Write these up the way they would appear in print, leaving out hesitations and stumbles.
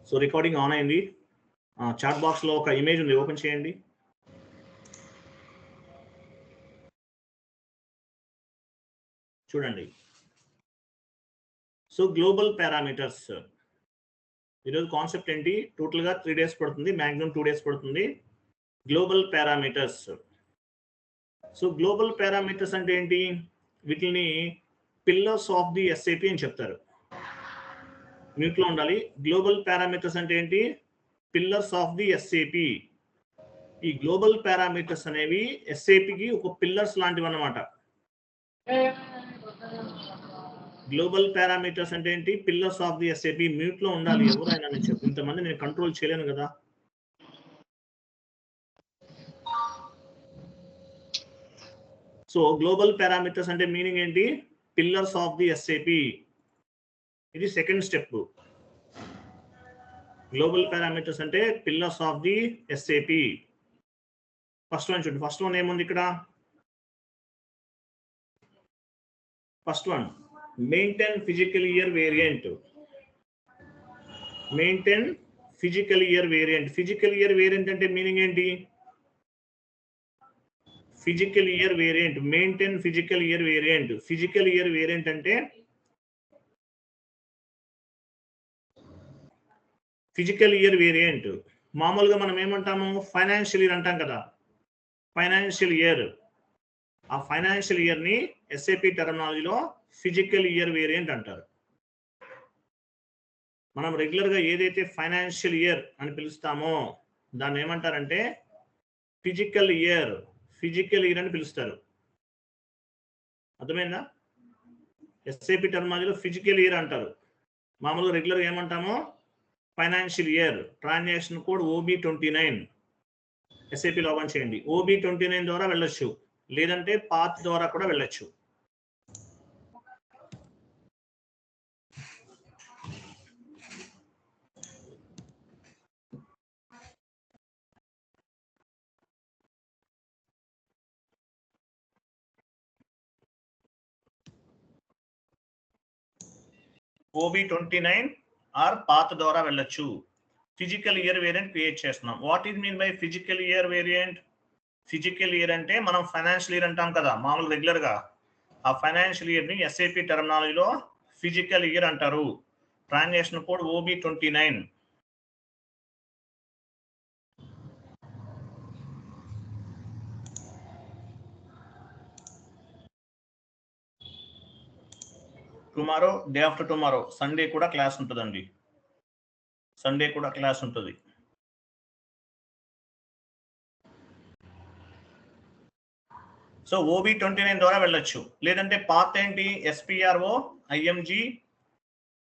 So recording on అయింది. Chat box లో ఒక ఇమేజ్ ఉంది, ఓపెన్ చేయండి. చూడండి. సో గ్లోబల్ పారామీటర్స్ ఈరోజు కాన్సెప్ట్ ఏంటి? టోటల్ గా 3 days పడుతుంది, మాక్సిమం 2 days పడుతుంది. Global parameters. So global parameters అంటే ఏంటి? వీటిని పిల్లర్స్ ఆఫ్ ది ఎస్ఏపి అని చెప్తారు. మ్యూట్ లో ఉండాలి. గ్లోబల్ పారామీటర్స్ అంటే ఏంటి? Pillars of the SAP. ఈ గ్లోబల్ పారామీటర్స్ అనేవి ఎస్ఏపికి ఒక పిల్లర్స్ లాంటివి అన్నమాట. గ్లోబల్ పారామీటర్స్ అంటే ఏంటి? Pillars of the SAP. Mute లో ఉండాలి ఎవరైనా. నేను చెప్పి ఇంతమంది నేను కంట్రోల్ చేయలేను కదా. సో గ్లోబల్ పారామీటర్స్ అంటే మీనింగ్ ఏంటి? Pillars of the SAP. ఇది సెకండ్ స్టెప్. గ్లోబల్ పారామీటర్స్ అంటే pillars of the SAP. First one చూడండి. ఫస్ట్ వన్ ఏముంది ఇక్కడ? First one maintain physical year variant. Maintain physical year variant. Physical year variant అంటే meaning ఏంటి? Physical year variant. Maintain physical year variant. Physical year variant అంటే physical year variant మామూలుగా మనం ఏమంటాము? Financial year అంటాం కదా. Financial year. ఆ financial year ని ఎస్ఏపి టెర్మినాలజీలో ఫిజికల్ ఇయర్ వేరియంట్ అంటారు. మనం రెగ్యులర్ గా ఏదైతే ఫైనాన్షియల్ ఇయర్ అని పిలుస్తామో దాన్ని ఏమంటారంటే ఫిజికల్ ఇయర్. ఫిజికల్ ఇయర్ అని పిలుస్తారు. అర్థమైందా? ఎస్ఏపి టెర్మినాలజీలో ఫిజికల్ ఇయర్ అంటారు. మామూలుగా రెగ్యులర్ గా ఏమంటామో financial year. Transaction code OB29 SAP login చేయండి. OB29 ద్వారా వెళ్ళొచ్చు, లేదంటే పాత్ ద్వారా కూడా వెళ్ళొచ్చు. OB29 ఆర్ పాత్ ద్వారా వెళ్ళొచ్చు. ఫిజికల్ ఇయర్ వేరియంట్ క్రియేట్ చేస్తున్నాం. What is mean by physical year variant? Physical year అంటే మనం ఫైనాన్షియల్ ఇయర్ అంటాం కదా మామూలు రెగ్యులర్ గా. ఆ ఫైనాన్షియల్ ఇయర్ ని ఎస్ఏపి టెర్మినాలజీలో ఫిజికల్ ఇయర్ అంటారు. Transaction code OB29. Tomorrow, day after tomorrow, Sunday కూడా క్లాస్ ఉంటుందండి. సండే కూడా క్లాస్ ఉంటుంది. సో OB29 ద్వారా వెళ్ళొచ్చు, లేదంటే పాత్ ఏంటి? SPRO IMG.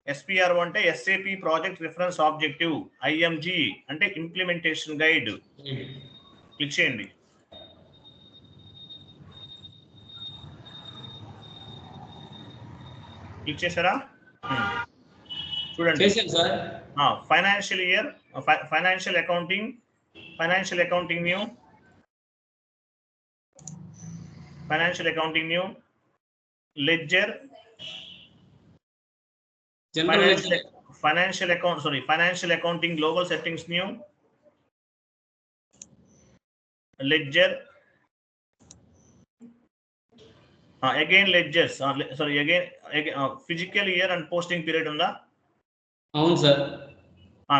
SPRO అంటే SAP project reference objective. IMG అంటే ఇంప్లిమెంటేషన్ గైడ్. క్లిక్ చేయండి. క్లిక్ చేశారా? చూడండి. Financial year, financial accounting, financial accounting new, financial accounting new, ledger, financial account financial accounting global settings new, ledger, again ledgers, again physical year and posting period ఉందా? అవును sir.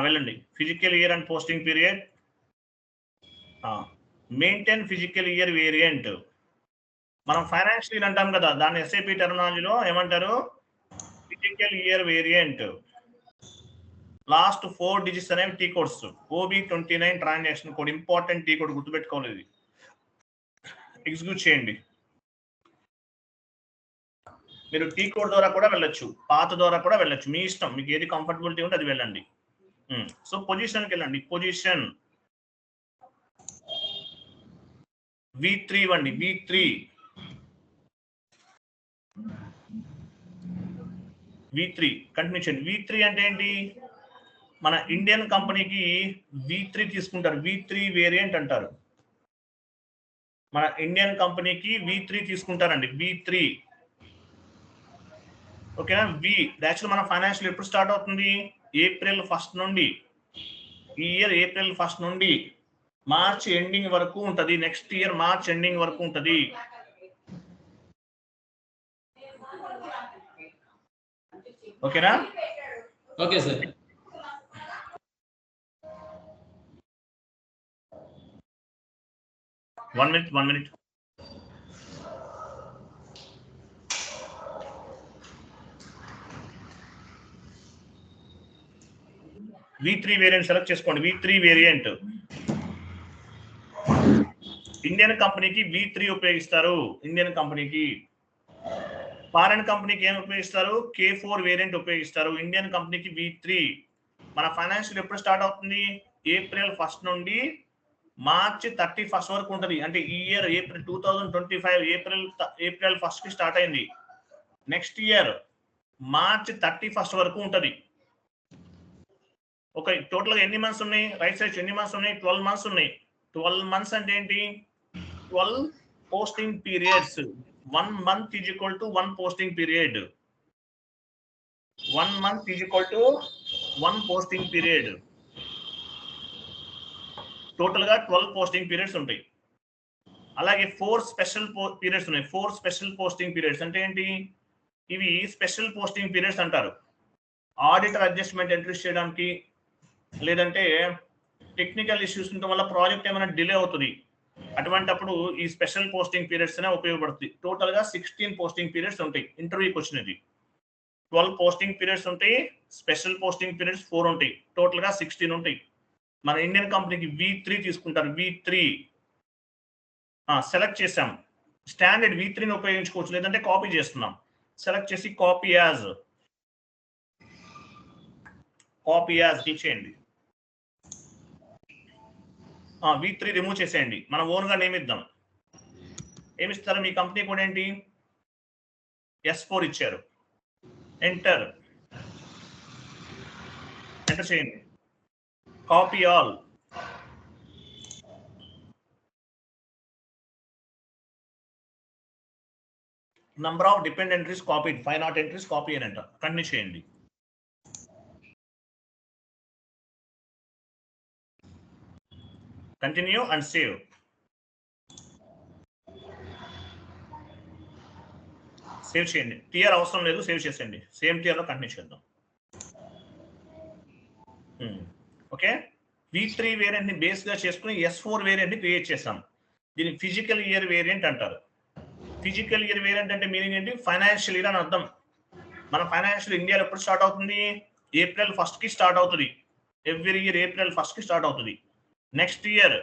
వెళ్ళండి. Physical year and posting period. Maintain physical year variant. మనం financial year అంటాం కదా, దాన్ని SAP టెర్మినాలజీలో ఏమంటారు? Physical year variant. Last 4 digits అనేవి T codes. OB29 transaction code. Important T code గుర్తుపెట్టుకోలేదు. ఎగ్జిక్యూట్ చేయండి. మీరు టీ కోడ్ ద్వారా కూడా వెళ్ళొచ్చు, పాత ద్వారా కూడా వెళ్ళొచ్చు, మీ ఇష్టం. మీకు ఏది కంఫర్టబిలిటీ ఉంటే అది వెళ్ళండి. సో పొజిషన్కి వెళ్ళండి. పొజిషన్ V3 ఇవ్వండి. V3 కంటిన్యూ చేయండి. V3 అంటే ఏంటి? మన ఇండియన్ కంపెనీకి V3 తీసుకుంటారు. V3 వేరియంట్ అంటారు. మన ఇండియన్ కంపెనీకి V3 తీసుకుంటారండి. V3 ఓకేనా. యాక్చువల్ మన ఫైనాన్షియల్ ఎప్పుడు స్టార్ట్ అవుతుంది? ఏప్రిల్ 1 నుండి, ఈ ఇయర్ ఏప్రిల్ 1 నుండి మార్చ్ ఎండింగ్ వరకు ఉంటది. నెక్స్ట్ ఇయర్ మార్చ్ ఎండింగ్ వరకు ఉంటది. ఓకేనా. Okay sir. One minute. V3 variant select చేసుకోండి. V3 వేరియంట్ ఇండియన్ కంపెనీకి V3 ఉపయోగిస్తారు. ఇండియన్ కంపెనీకి. ఫారెన్ కంపెనీకి ఏం ఉపయోగిస్తారు? K4 వేరియంట్ ఉపయోగిస్తారు. ఇండియన్ కంపెనీకి V3. మన ఫైనాన్షియల్ ఎప్పుడు స్టార్ట్ అవుతుంది? ఏప్రిల్ 1 నుండి మార్చ్ 31 వరకు ఉంటుంది. అంటే ఈ ఇయర్ ఏప్రిల్ 2025 ఏప్రిల్ 1 కి స్టార్ట్ అయింది. నెక్స్ట్ ఇయర్ మార్చ్ 31 వరకు ఉంటుంది. ఒక టోటల్ గా ఎన్ని మంత్స్ ఉన్నాయి? రైట్ సైడ్ ఎన్ని మంత్స్ ఉన్నాయి? 12 మంత్స్ ఉన్నాయి. 12 మంత్స్ అంటే ఏంటి? 12 posting periods. 1 month is equal to 1 posting period. 1 month is equal to 1 posting period. Total గా 12 పోస్టింగ్ పీరియడ్స్ ఉంటాయి. అలాగే 4 స్పెషల్ పీరియడ్స్ ఉన్నాయి. 4 స్పెషల్ పోస్టింగ్ పీరియడ్స్ అంటే ఏంటి? ఇవి స్పెషల్ పోస్టింగ్ పీరియడ్స్ అంటారు. ఆడిటర్ అడ్జస్ట్మెంట్ ఎంట్రీస్ చేయడానికి, లేదంటే టెక్నికల్ ఇష్యూస్ ఉండటం వల్ల ప్రాజెక్ట్ ఏమైనా డిలే అవుతుంది. అటువంటప్పుడు ఈ స్పెషల్ పోస్టింగ్ పీరియడ్స్ అనే ఉపయోగపడుతుంది. టోటల్ గా 16 పోస్టింగ్ పీరియడ్స్ ఉంటాయి. ఇంటర్వ్యూకి వచ్చినది 12 పోస్టింగ్ పీరియడ్స్ ఉంటాయి. స్పెషల్ పోస్టింగ్ పీరియడ్స్ 4 ఉంటాయి. టోటల్ గా 16 ఉంటాయి. మన ఇండియన్ కంపెనీకి V3 తీసుకుంటారు. V3 సెలెక్ట్ చేసాం. స్టాండర్డ్ V3ని ఉపయోగించుకోవచ్చు, లేదంటే కాపీ చేస్తున్నాం. సెలెక్ట్ చేసి కాపీ యాజ్ క్లిక్ చేయండి. V3 రిమూవ్ చేసేయండి. మనం ఓన్ గా నేమ్ ఇద్దాం. ఏమిస్తారు? మీ కంపెనీ కూడా ఏంటి? S4 ఇచ్చారు. ఎంటర్ చేయండి. Copy all. Number of dependent entries copied 5 entries copy అని అంట. కంటిన్యూ చేయండి. Continue and save. సేవ్ చేయండి. టిఆర్ అవసరం లేదు, సేవ్ చేసేయండి. సేమ్ టిఆర్ లో కంటిన్యూ చేద్దాం. ఓకే. V3 వేరియంట్ ని బేస్ గా చేసుకుని S4 వేరియంట్ ని క్రియేట్ చేసాం. దీన్ని ఫిజికల్ ఇయర్ వేరియంట్ అంటారు. ఫిజికల్ ఇయర్ వేరియంట్ అంటే మీనింగ్ ఏంటి? ఫైనాన్షియల్ ఇయర్ అని అర్థం. మన ఫైనాన్షియల్ ఇండియాలో ఎప్పుడు స్టార్ట్ అవుతుంది? ఏప్రిల్ 1 కి స్టార్ట్ అవుతుంది. ఎవ్రీ ఇయర్ ఏప్రిల్ 1 కి స్టార్ట్ అవుతుంది. నెక్స్ట్ ఇయర్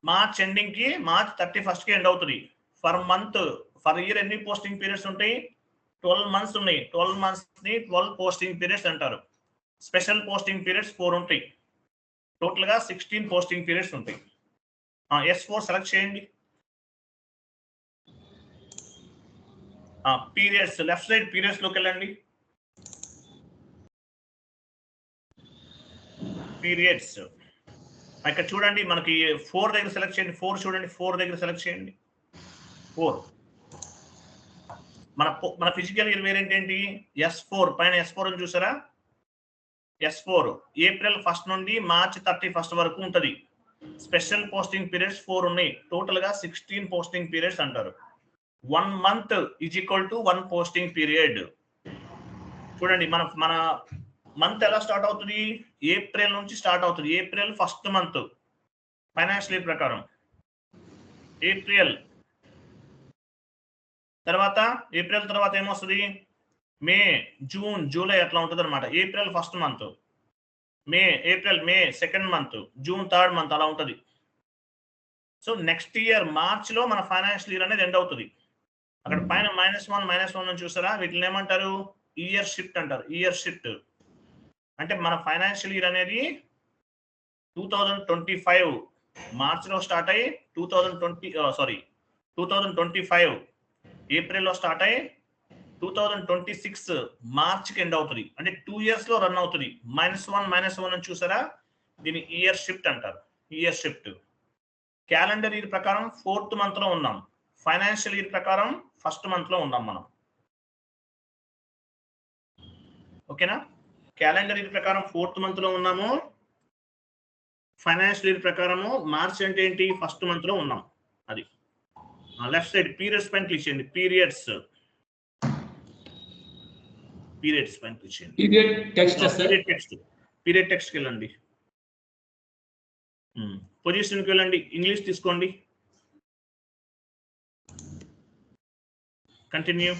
మార్చ్ ఎండింగ్ కి, మార్చ్ 31 కి ఎండ్ అవుతుంది. ఫర్ ఇయర్ ఎన్ని పోస్టింగ్ పీరియడ్స్ ఉంటాయి? 12 మంత్స్ ఉన్నాయి. 12 మంత్స్ ని 12 పోస్టింగ్ పీరియడ్స్ అంటారు. స్పెషల్ పోస్టింగ్ పీరియడ్స్ 4 ఉంటాయి. టోటల్ గా 16 పోస్టింగ్ పీరియడ్స్ ఉంటాయి. S4 సెలెక్ట్ చేయండి. పీరియడ్స్ లెఫ్ట్ సైడ్ పీరియడ్స్ లోకి వెళ్ళండి. పీరియడ్స్ ఇక్కడ చూడండి, మనకి 4 దగ్గర సెలెక్ట్ చేయండి. 4 చూడండి, 4 దగ్గర సెలెక్ట్ చేయండి. 4 మన ఫిజికల్ ఇయర్ వేరియంట్ ఏంటి? S4 పైన S4 అని చూసారా? S4 ఏప్రిల్ 1 నుండి మార్చ్ 31 వరకు ఉంటది. స్పెషల్ పోస్టింగ్ పీరియడ్స్ 4 ఉన్నాయి. టోటల్ గా 16 పోస్టింగ్ పీరియడ్స్ అంటారు. 1 month is equal to 1 posting period. చూడండి, మన మంత్ ఎలా స్టార్ట్ అవుతుంది? ఏప్రిల్ నుంచి స్టార్ట్ అవుతుంది. April 1st month financial year ప్రకారం. ఏప్రిల్ తర్వాత ఏమొస్తుంది? మే, జూన్, జూలై అట్లా ఉంటుంది అనమాట. ఏప్రిల్ 1st మంత్, మే 2nd month, June 3rd month అలా ఉంటుంది. సో నెక్స్ట్ ఇయర్ మార్చ్ లో మన ఫైనాన్షియల్ ఇయర్ అనేది ఎండ్ అవుతుంది. అక్కడ పైన -1 అని చూసారా? వీటిని ఏమంటారు? ఇయర్ షిఫ్ట్ అంటారు. ఇయర్ షిఫ్ట్ అంటే మన ఫైనాన్షియల్ ఇయర్ అనేది 2025 మార్చ్ లో స్టార్ట్ అయ్యి 2025 ఏప్రిల్ లో స్టార్ట్ అయ్యి 2026 మార్చ్ కి ఎండ్ అవుతుంది. అంటే 2 years లో రన్ అవుతుంది. -1 అని చూసారా? దీన్ని ఇయర్ షిఫ్ట్ అంటారు. Year shift. క్యాలెండర్ ఇయర్ ప్రకారం 4th మంత్ లో ఉన్నాం. ఫైనాన్షియల్ ఇయర్ ప్రకారం 1st మంత్ లో ఉన్నాం మనం. ఓకేనా? క్యాలెండర్ ఇయర్ ప్రకారం 4th month లో ఉన్నాము. ఫైనాన్షియల్ ఇయర్ ప్రకారము మార్చ్ అంటే ఏంటి, 1st month లో ఉన్నాం. అది లెఫ్ట్ సైడ్ పీరియడ్స్ పైన క్లిక్ చేయండి. పీరియడ్స్ పైన క్లిక్ చేయండి. పీరియడ్ టెక్స్ట్కి వెళ్ళండి. పొజిషన్కి వెళ్ళండి. ఇంగ్లీష్ తీసుకోండి. కంటిన్యూ.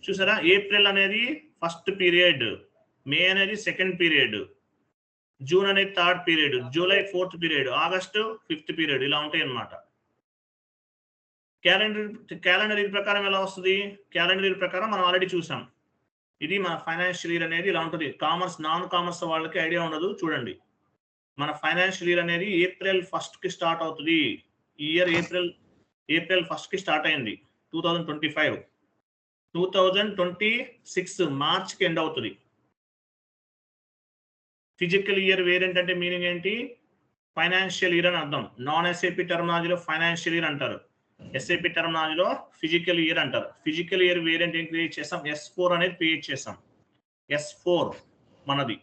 చూసారా, ఏప్రిల్ అనేది 1st పీరియడ్, మే అనేది 2nd పీరియడ్, జూన్ అనేది 3rd period, July 4th period, August 5th period, ఇలా ఉంటాయి అన్నమాట. క్యాలెండర్ ఇయర్ ప్రకారం ఎలా వస్తుంది? క్యాలెండర్ ఇయర్ ప్రకారం మనం ఆల్రెడీ చూసాం. ఇది మన ఫైనాన్షియల్ ఇయర్ అనేది ఇలా ఉంటుంది. కామర్స్ నాన్ కామర్స్ వాళ్ళకి ఐడియా ఉండదు. చూడండి, మన ఫైనాన్షియల్ ఇయర్ అనేది ఏప్రిల్ 1st కి స్టార్ట్ అవుతుంది. ఈ ఇయర్ ఏప్రిల్ 1st కి స్టార్ట్ అయింది. 2025 2026 మార్చ్ కి ఎండ్ అవుతుంది. ఫిజికల్ ఇయర్ వేరియంట్ అంటే మీనింగ్ ఏంటి? ఫైనాన్షియల్ ఇయర్ అని అర్థం. నాన్ ఎస్ఏపి టర్మినాలజీలో ఫైనాన్షియల్ ఇయర్ అంటారు, ఎస్ఏపి టర్మినాలజీలో ఫిజికల్ ఇయర్ అంటారు. ఫిజికల్ ఇయర్ వేరియంట్ ఏం క్రియేట్ చేస్తాం? S4 అనేది క్రియేట్ చేస్తాం. S4 మనది,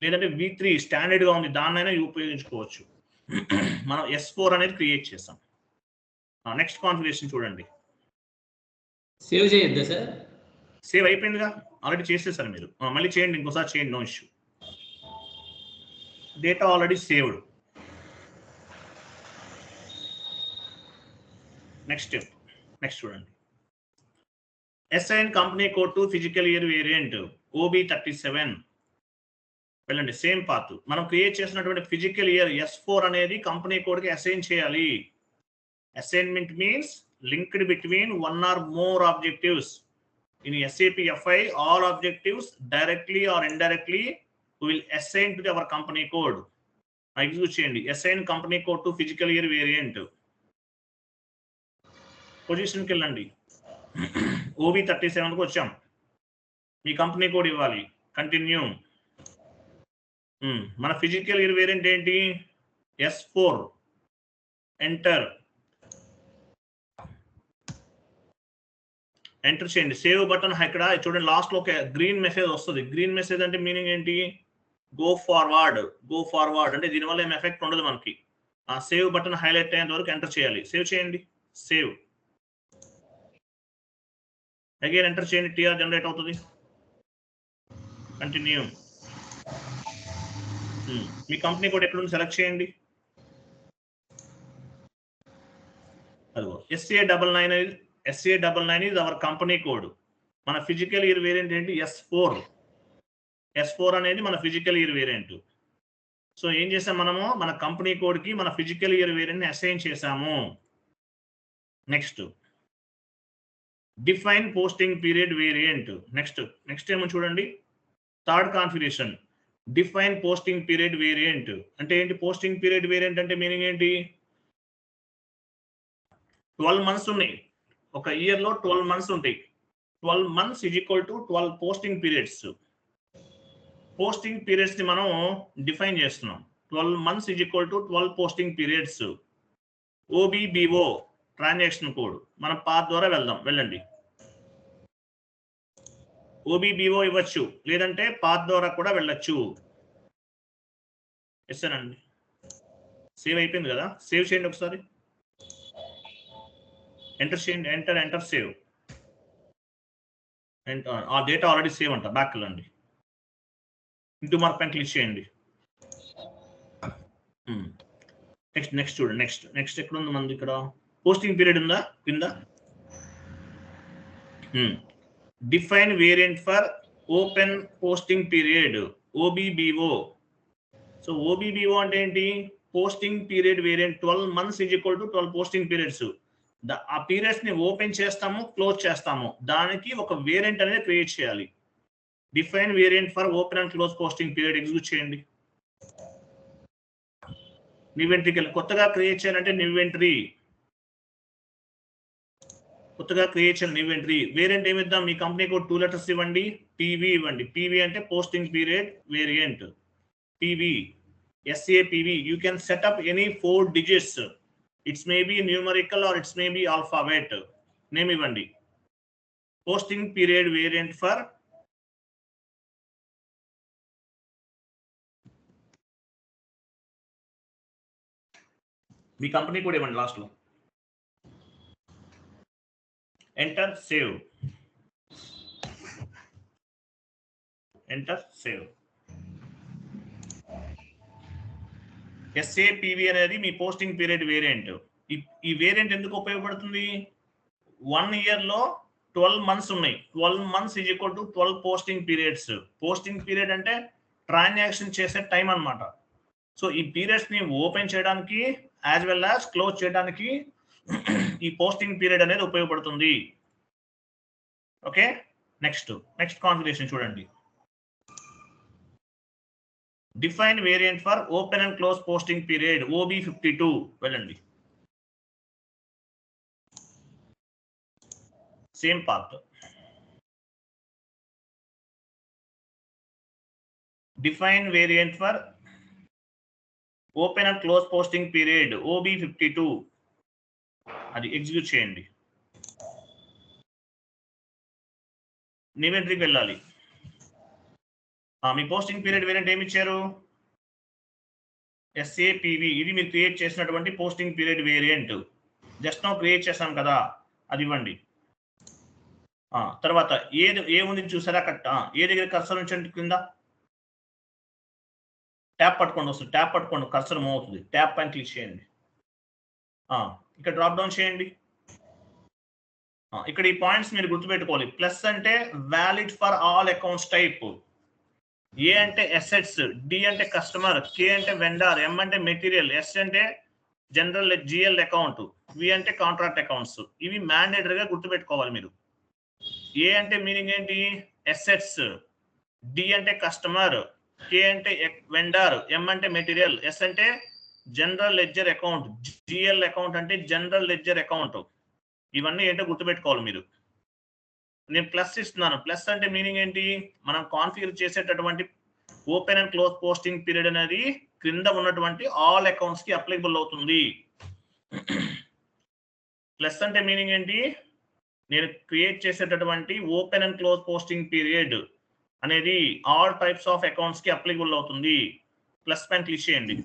లేదంటే V3 స్టాండర్డ్ గా ఉంది, దాన్నైనా ఉపయోగించుకోవచ్చు. మనం S4 అనేది క్రియేట్ చేస్తాం. నెక్స్ట్ కాన్ఫిగరేషన్ చూడండి. సేవ్ చేయొద్దా సార్? సేవ్ అయిపోయిందిగా, ఆల్రెడీ చేసేసారు మీరు. మళ్ళీ చేయండి, ఇంకోసారి చేయండి, no issue. Data already saved. Next చూడండి. Assign company code to physical year variant OB37 వెళ్ళండి. సేమ్ పాత్ మనం క్రియేట్ చేసినటువంటి ఫిజికల్ ఇయర్ S4 అనేది కంపెనీ కోడ్ కి అసైన్ చేయాలి. Assignment means linked between one or more objectives. In SAP FI, all objectives directly or indirectly will assign to our company code. Execute చేయండి. Assign company code to physical year variant. పొజిషన్కి వెళ్ళండి. OB37కి వచ్చాం. మీ company code ఇవ్వాలి. Continue. మన physical year variant ఏంటి? S4. Enter చేయండి. Save button ఇక్కడ చూడండి, లాస్ట్ లో ఒక గ్రీన్ మెసేజ్ వస్తుంది. గ్రీన్ మెసేజ్ అంటే మీనింగ్ ఏంటి? గో ఫార్వర్డ్ అంటే దీనివల్ల ఏం ఎఫెక్ట్ ఉండదు మనకి. ఆ సేవ్ బటన్ హైలైట్ అయ్యేంత వరకు ఎంటర్ చేయాలి. సేవ్ చేయండి. సేవ్ అగైన్ ఎంటర్ చేయండి. TR జనరేట్ అవుతుంది. కంటిన్యూ. మీ కంపెనీ కోడ్ ఎక్కడ ఉంది సెలెక్ట్ చేయండి. అదిగో SA99 is our company code. మన ఫిజికల్ ఇయర్ వేరియంట్ ఏంటి? S4 అనేది మన ఫిజికల్ ఇయర్ వేరియంట్. సో ఏం చేసాం మనము? మన కంపెనీ కోడ్ కి మన ఫిజికల్ ఇయర్ వేరియంట్ ని అసైన్ చేసాము. Next define posting period variant. Next ఏమో చూడండి, 3rd configuration define posting period variant అంటే ఏంటి? పోస్టింగ్ పీరియడ్ వేరియంట్ అంటే మీనింగ్ ఏంటి? 12 months ఉన్నాయి. ఒక ఇయర్ లో 12 months ఉంటాయి. 12 months is equal to 12 posting periods. Posting periods ని మనం డిఫైన్ చేస్తున్నాం. 12 months is equal to 12 posting periods. OBBO transaction code మనం పాత్ ద్వారా వెళ్ళండి. OBBO ఇవ్వచ్చు, లేదంటే పాత్ ద్వారా కూడా వెళ్ళొచ్చు. ఇస్తానండి. సేవ్ అయిపోయింది కదా, సేవ్ చేయండి ఒకసారి. ఎంటర్ చేయండి. Enter save. ఆ డేటా ఆల్రెడీ సేవ్ అంట. బ్యాక్ వెళ్ళండి. ఇంటూ మార్క్ పైన క్లిక్ చేయండి. నెక్స్ట్ చూడండి. నెక్స్ట్ ఎక్కడ ఉంది మనది? ఇక్కడ పోస్టింగ్ పీరియడ్ ఉందా కింద? Define variant for open posting period OBBO. So OBBO అంటే ఏంటి? Posting period variant. 12 months is equal to 12 posting periods. ఆ పీరియడ్స్ ని ఓపెన్ చేస్తాము, క్లోజ్ చేస్తాము. దానికి ఒక వేరియంట్ అనేది క్రియేట్ చేయాలి. Define variant for open and close posting period. Execute చేయండి. న్యూ ఎంట్రీకి వెళ్ళి కొత్తగా క్రియేట్ చేయాలంటే new entry. New entry variant ఏమిద్దాం? మీ కంపెనీ కోడ్ 2 letters ఇవ్వండి. PV ఇవ్వండి. PV అంటే posting period variant. PV SAPV. You can set up any 4 digits. It's may be numerical or it's may be alphabet. Name ఇవ్వండి. Posting period variant for మీ company కూడా ఇవ్వండి last లో. Enter save. Enter save. SAPV అనేది మీ posting period variant. ఈ variant ఎందుకు ఉపయోగపడుతుంది? 1 year లో 12 months ఉన్నాయి. 12 months is equal to 12 posting periods. Posting period అంటే ట్రాన్సాక్షన్ చేసే టైం అన్నమాట. సో ఈ పీరియడ్స్ ని ఓపెన్ చేయడానికి యాజ్ వెల్ యాజ్ క్లోజ్ చేయడానికి ఈ పోస్టింగ్ పీరియడ్ అనేది ఉపయోగపడుతుంది. ఓకే, నెక్స్ట్ కాన్ఫిగరేషన్ చూడండి. Define variant for open and close posting period OB52 వెళ్ళండి. Same path. Define variant for open and close posting period OB52 అది execute చేయండి. నివెంట్రీకి వెళ్ళాలి. మీ పోస్టింగ్ పీరియడ్ వేరియంట్ ఏమి ఇచ్చారు? SAPV. ఇది మీరు క్రియేట్ చేసినటువంటి posting period variant. Just now create చేశాం కదా, అది ఇవ్వండి. తర్వాత ఏ ఉంది చూసారా? ఏ దగ్గర కర్సర్ ఉంచండి, కింద ట్యాప్ పట్టుకోండి వస్తుంది. ట్యాప్ పట్టుకోండి, కర్సర్ మూవ్ అవుతుంది. ట్యాప్ పైన క్లిక్ చేయండి. ఇక్కడ డ్రాప్ డౌన్ చేయండి. ఇక్కడ ఈ పాయింట్స్ మీరు గుర్తుపెట్టుకోవాలి. ప్లస్ అంటే valid for all accounts type. A అంటే అసెట్స్, డి అంటే కస్టమర్, కే అంటే వెండర్, ఎం అంటే మెటీరియల్, ఎస్ అంటే జనరల్ GL అకౌంట్, వి అంటే కాంట్రాక్ట్ అకౌంట్స్. ఇవి మ్యాండేటరీగా గుర్తుపెట్టుకోవాలి మీరు. ఏ అంటే మీనింగ్ ఏంటి? అసెట్స్, డి అంటే కస్టమర్, కే అంటే వెండర్, ఎం అంటే మెటీరియల్, ఎస్ అంటే general ledger account, GL account అంటే జనరల్ లెడ్జర్ అకౌంట్. ఇవన్నీ ఏంటో గుర్తుపెట్టుకోవాలి మీరు. నేను ప్లస్ ఇస్తున్నాను. ప్లస్ అంటే మీనింగ్ ఏంటి? మనం కాన్ఫిగర్ చేసేటటువంటి open and close posting period అనేది క్రింద ఉన్నటువంటి ఆల్ అకౌంట్స్ కి అప్లికబుల్ అవుతుంది. ప్లస్ అంటే మీనింగ్ ఏంటి? నేను క్రియేట్ చేసేటటువంటి open and close posting period అనేది ఆల్ టైప్స్ ఆఫ్ అకౌంట్స్ కి అప్లికబుల్ అవుతుంది. ప్లస్ పైన క్లిక్ చేయండి.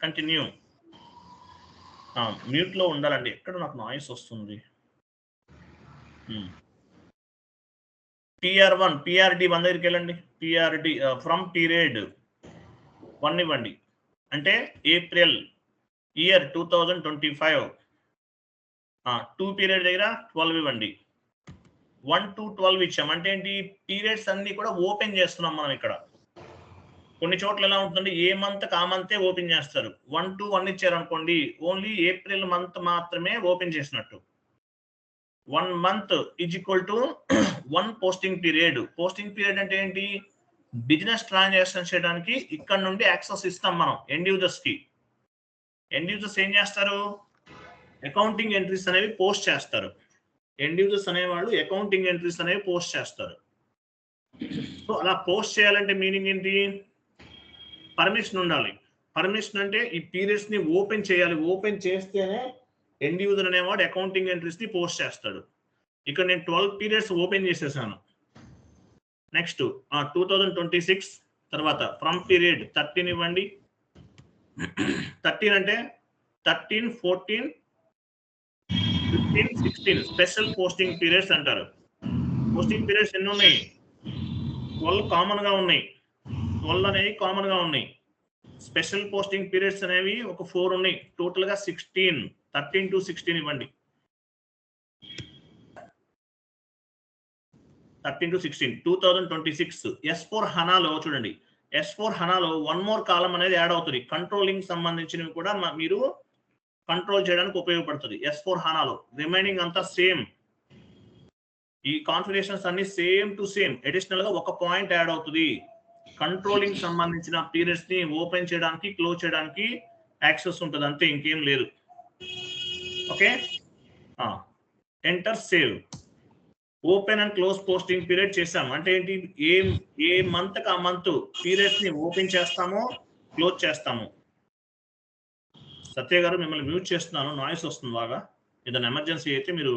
కంటిన్యూ. మ్యూట్ లో ఉండాలండి. ఎక్కడ నాకు నాయిస్ వస్తుంది. PR1 PRD 1 దగ్గరికి వెళ్ళండి. PRD ఫ్రమ్ పీరియడ్ 1 ఇవ్వండి. అంటే ఏప్రిల్ ఇయర్ 2025. 2 పీరియడ్ దగ్గర 12 ఇవ్వండి. 1 to 12 ఇచ్చాం. అంటే ఏంటి? పీరియడ్స్ అన్ని కూడా ఓపెన్ చేస్తున్నాం మనం ఇక్కడ. కొన్ని చోట్ల ఎలా ఉంటుందంటే ఏ మంత్ ఆ మంతే ఓపెన్ చేస్తారు. 1 to 1 ఇచ్చారు అనుకోండి, ఓన్లీ ఏప్రిల్ మంత్ మాత్రమే ఓపెన్ చేసినట్టు. 1 month is equal to 1 posting period. Posting period అంటే ఏంటి? బిజినెస్ ట్రాన్సాక్షన్ చేయడానికి ఇక్కడ నుండి యాక్సెస్ ఇస్తాం మనం ఎండ్ యూజర్స్ కి. ఎండ్ యూజర్స్ ఏం చేస్తారు? అకౌంటింగ్ ఎంట్రీస్ అనేవి పోస్ట్ చేస్తారు. ఎండ్ యూజర్స్ అనేవాళ్ళు అకౌంటింగ్ ఎంట్రీస్ అనేవి పోస్ట్ చేస్తారు. సో అలా పోస్ట్ చేయాలంటే మీనింగ్ ఏంటి? పర్మిషన్ ఉండాలి. పర్మిషన్ అంటే ఈ పీరియడ్స్ ని ఓపెన్ చేయాలి. ఓపెన్ చేస్తేనే ఎండ్ యూజర్ అనేవాడు అకౌంటింగ్ ఎంట్రీస్ ని పోస్ట్ చేస్తాడు. ఇక్కడ నేను 12 పీరియడ్స్ ఓపెన్ చేసేసాను. నెక్స్ట్ 2026 తర్వాత ఫ్రమ్ పీరియడ్ 13 ఇవ్వండి. 13 అంటే 13, 14, 15, 16 స్పెషల్ పోస్టింగ్ పీరియడ్స్ అంటారు. పోస్టింగ్ పీరియడ్స్ ఎన్ని ఉన్నాయి? 12 కామన్ గా ఉన్నాయి. 12 అనేవి కామన్ గా ఉన్నాయి. స్పెషల్ పోస్టింగ్ పీరియడ్స్ అనేవి ఒక 4 ఉన్నాయి. టోటల్ గా 16. 13 to 16 ఇవ్వండి. 13 to 16 2026 S4 హనాలో చూడండి. S4 హనాలో 1 more కాలం అనేది యాడ్ అవుతుంది. కంట్రోలింగ్ సంబంధించినవి కూడా మీరు కంట్రోల్ చేయడానికి ఉపయోగపడుతుంది S4 హనాలో. రిమైనింగ్ అంతా సేమ్. ఈ కాన్ఫిగరేషన్స్ అన్ని సేమ్ టు సేమ్. అడిషనల్ గా ఒక పాయింట్ యాడ్ అవుతుంది. కంట్రోలింగ్ సంబంధించిన పీరియడ్స్ ని ఓపెన్ చేయడానికి క్లోజ్ చేయడానికి యాక్సెస్ ఉంటుంది. అంతే, ఇంకేం లేదు. Okay, enter save. Open and close posting period చేసాం. అంటే ఏంటి? ఏ మంత్ ఆ మంత్ పీరియడ్స్ ని ఓపెన్ చేస్తామో క్లోజ్ చేస్తాము. సత్య గారు మిమ్మల్ని మ్యూట్ చేస్తున్నాను. నాయిస్ వస్తుంది బాగా. ఏదైనా ఎమర్జెన్సీ అయితే మీరు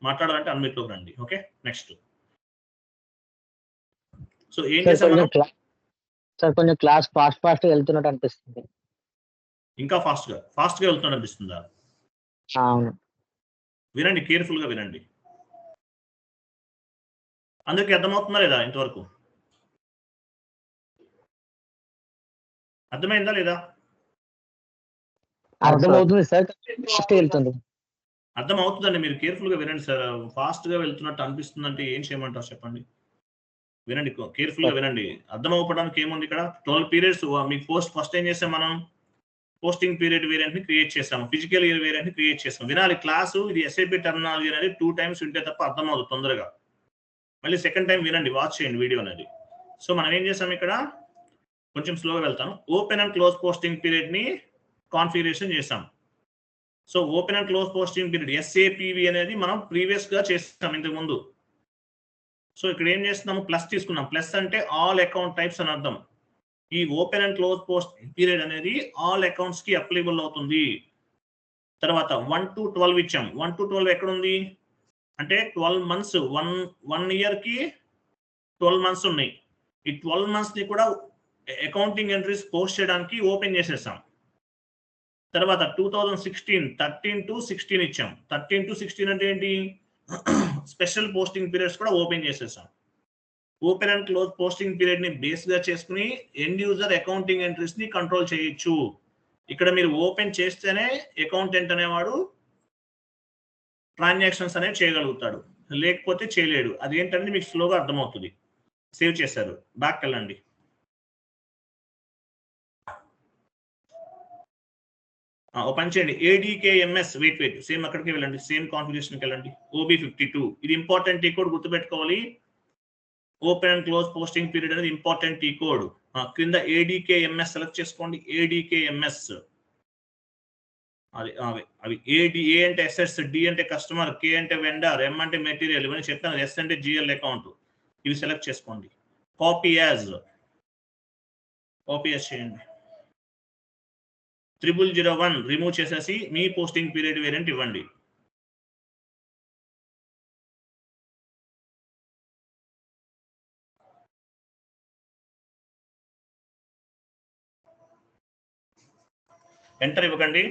మాట్లాడాలంటే అన్మిట్లోకి రండి. Okay, next. సో ఏం చేసాం మనం? సార్ కొంచెం క్లాస్ ఫాస్ట్ వెళ్తున్నట్టు అనిపిస్తుంది. ఇంకా ఫాస్ట్ గా వెళ్తున్నట్టు అనిపిస్తుందా? అవును. వినండి, కేర్ఫుల్ గా వినండి. అందరికీ అర్థమవుతుందా లేదా ఇంతవరకు? అర్థమైందా లేదా? అర్థమవుతుంది సార్, ఫాస్ట్ వెళ్తుంది. అర్థం అవుతుందండి, మీరు కేర్ఫుల్ గా వినండి సార్. ఫాస్ట్ గా వెళ్తున్నట్టు అనిపిస్తుంది అంటే ఏం చేయమంటారు చెప్పండి? వినండి, కేర్ఫుల్ గా వినండి. అర్థం అవ్వడానికి ఏముంది ఇక్కడ? 12 పీరియడ్స్ మీకు ఫస్ట్ ఏం చేసాం మనం? పోస్టింగ్ పీరియడ్ వేరియంట్ ని క్రియేట్ చేసాము, ఫిజికల్ ఇయర్ వేరియంట్ ని క్రియేట్ చేసాం. వినాలి క్లాసు, ఇది SAP టర్మినాలజీ అనేది 2 times వింటే తప్ప అర్థం అవుతుంది తొందరగా. మళ్ళీ సెకండ్ టైం వినండి, వాచ్ చేయండి వీడియో అనేది. సో మనం ఏం చేసాం ఇక్కడ? కొంచెం స్లోగా వెళ్తాను. Open and close posting period ని కాన్ఫిగరేషన్ చేసాం. So open and close posting period SAPV అనేది మనం ప్రీవియస్ గా చేస్తాం ఇంతకు ముందు. సో ఇక్కడ ఏం చేస్తున్నాము? ప్లస్ తీసుకున్నాం. ప్లస్ అంటే ఆల్ అకౌంట్ టైప్స్ అని అర్థం. ఈ open and close posting period అనేది ఆల్ అకౌంట్స్ కి అప్లికబుల్ అవుతుంది. తర్వాత 1 to 12 ఇచ్చాం. 1 to 12 ఎక్కడ ఉంది అంటే 12 months, 1 year కి 12 months ఉన్నాయి. ఈ 12 months ని కూడా అకౌంటింగ్ ఎంట్రీస్ పోస్ట్ చేయడానికి ఓపెన్ చేసేసాం. తర్వాత 2016 13 to 16 ఇచ్చాం. 13 to 16 అంటే ఏంటి? స్పెషల్ పోస్టింగ్ పీరియడ్స్ కూడా ఓపెన్ చేసేసాం. Open and close posting period ని బేస్ గా చేసుకుని ఎండ్ యూజర్ అకౌంటింగ్ ఎంట్రీస్ ని కంట్రోల్ చేయొచ్చు. ఇక్కడ మీరు ఓపెన్ చేస్తేనే అకౌంటెంట్ అనేవాడు ట్రాన్సాక్షన్స్ అనేవి చేయగలుగుతాడు, లేకపోతే చేయలేడు. అదేంటంటే మీకు స్లోగా అర్థమవుతుంది. సేవ్ చేశారు, బ్యాక్ వెళ్ళండి. ఓపెన్ చేయండి. ADKMS వెయిట్ సేమ్ అక్కడికి వెళ్ళండి, సేమ్ కాన్ఫిగరేషన్కి వెళ్ళండి. OB52 ఇది ఇంపార్టెంట్ ఈ కోడ్ గుర్తుపెట్టుకోవాలి. Open and close posting period అనేది ఇంపార్టెంట్ ఈ కోడ్. కింద ADKMS సెలెక్ట్ చేసుకోండి. ADKMS అవి A అంటే అసెట్స్, D అంటే కస్టమర్, K అంటే వెండర్, M అంటే మెటీరియల్, ఇవన్నీ చెప్తాను. S అంటే GL అకౌంట్. ఇవి సెలెక్ట్ చేసుకోండి. కాపీ యాజ్ చేయండి. 3001 రిమూవ్ చేసేసి మీ పోస్టింగ్ పీరియడ్ వేరియంట్ ఇవ్వండి. ఎంటర్ ఇవ్వకండి.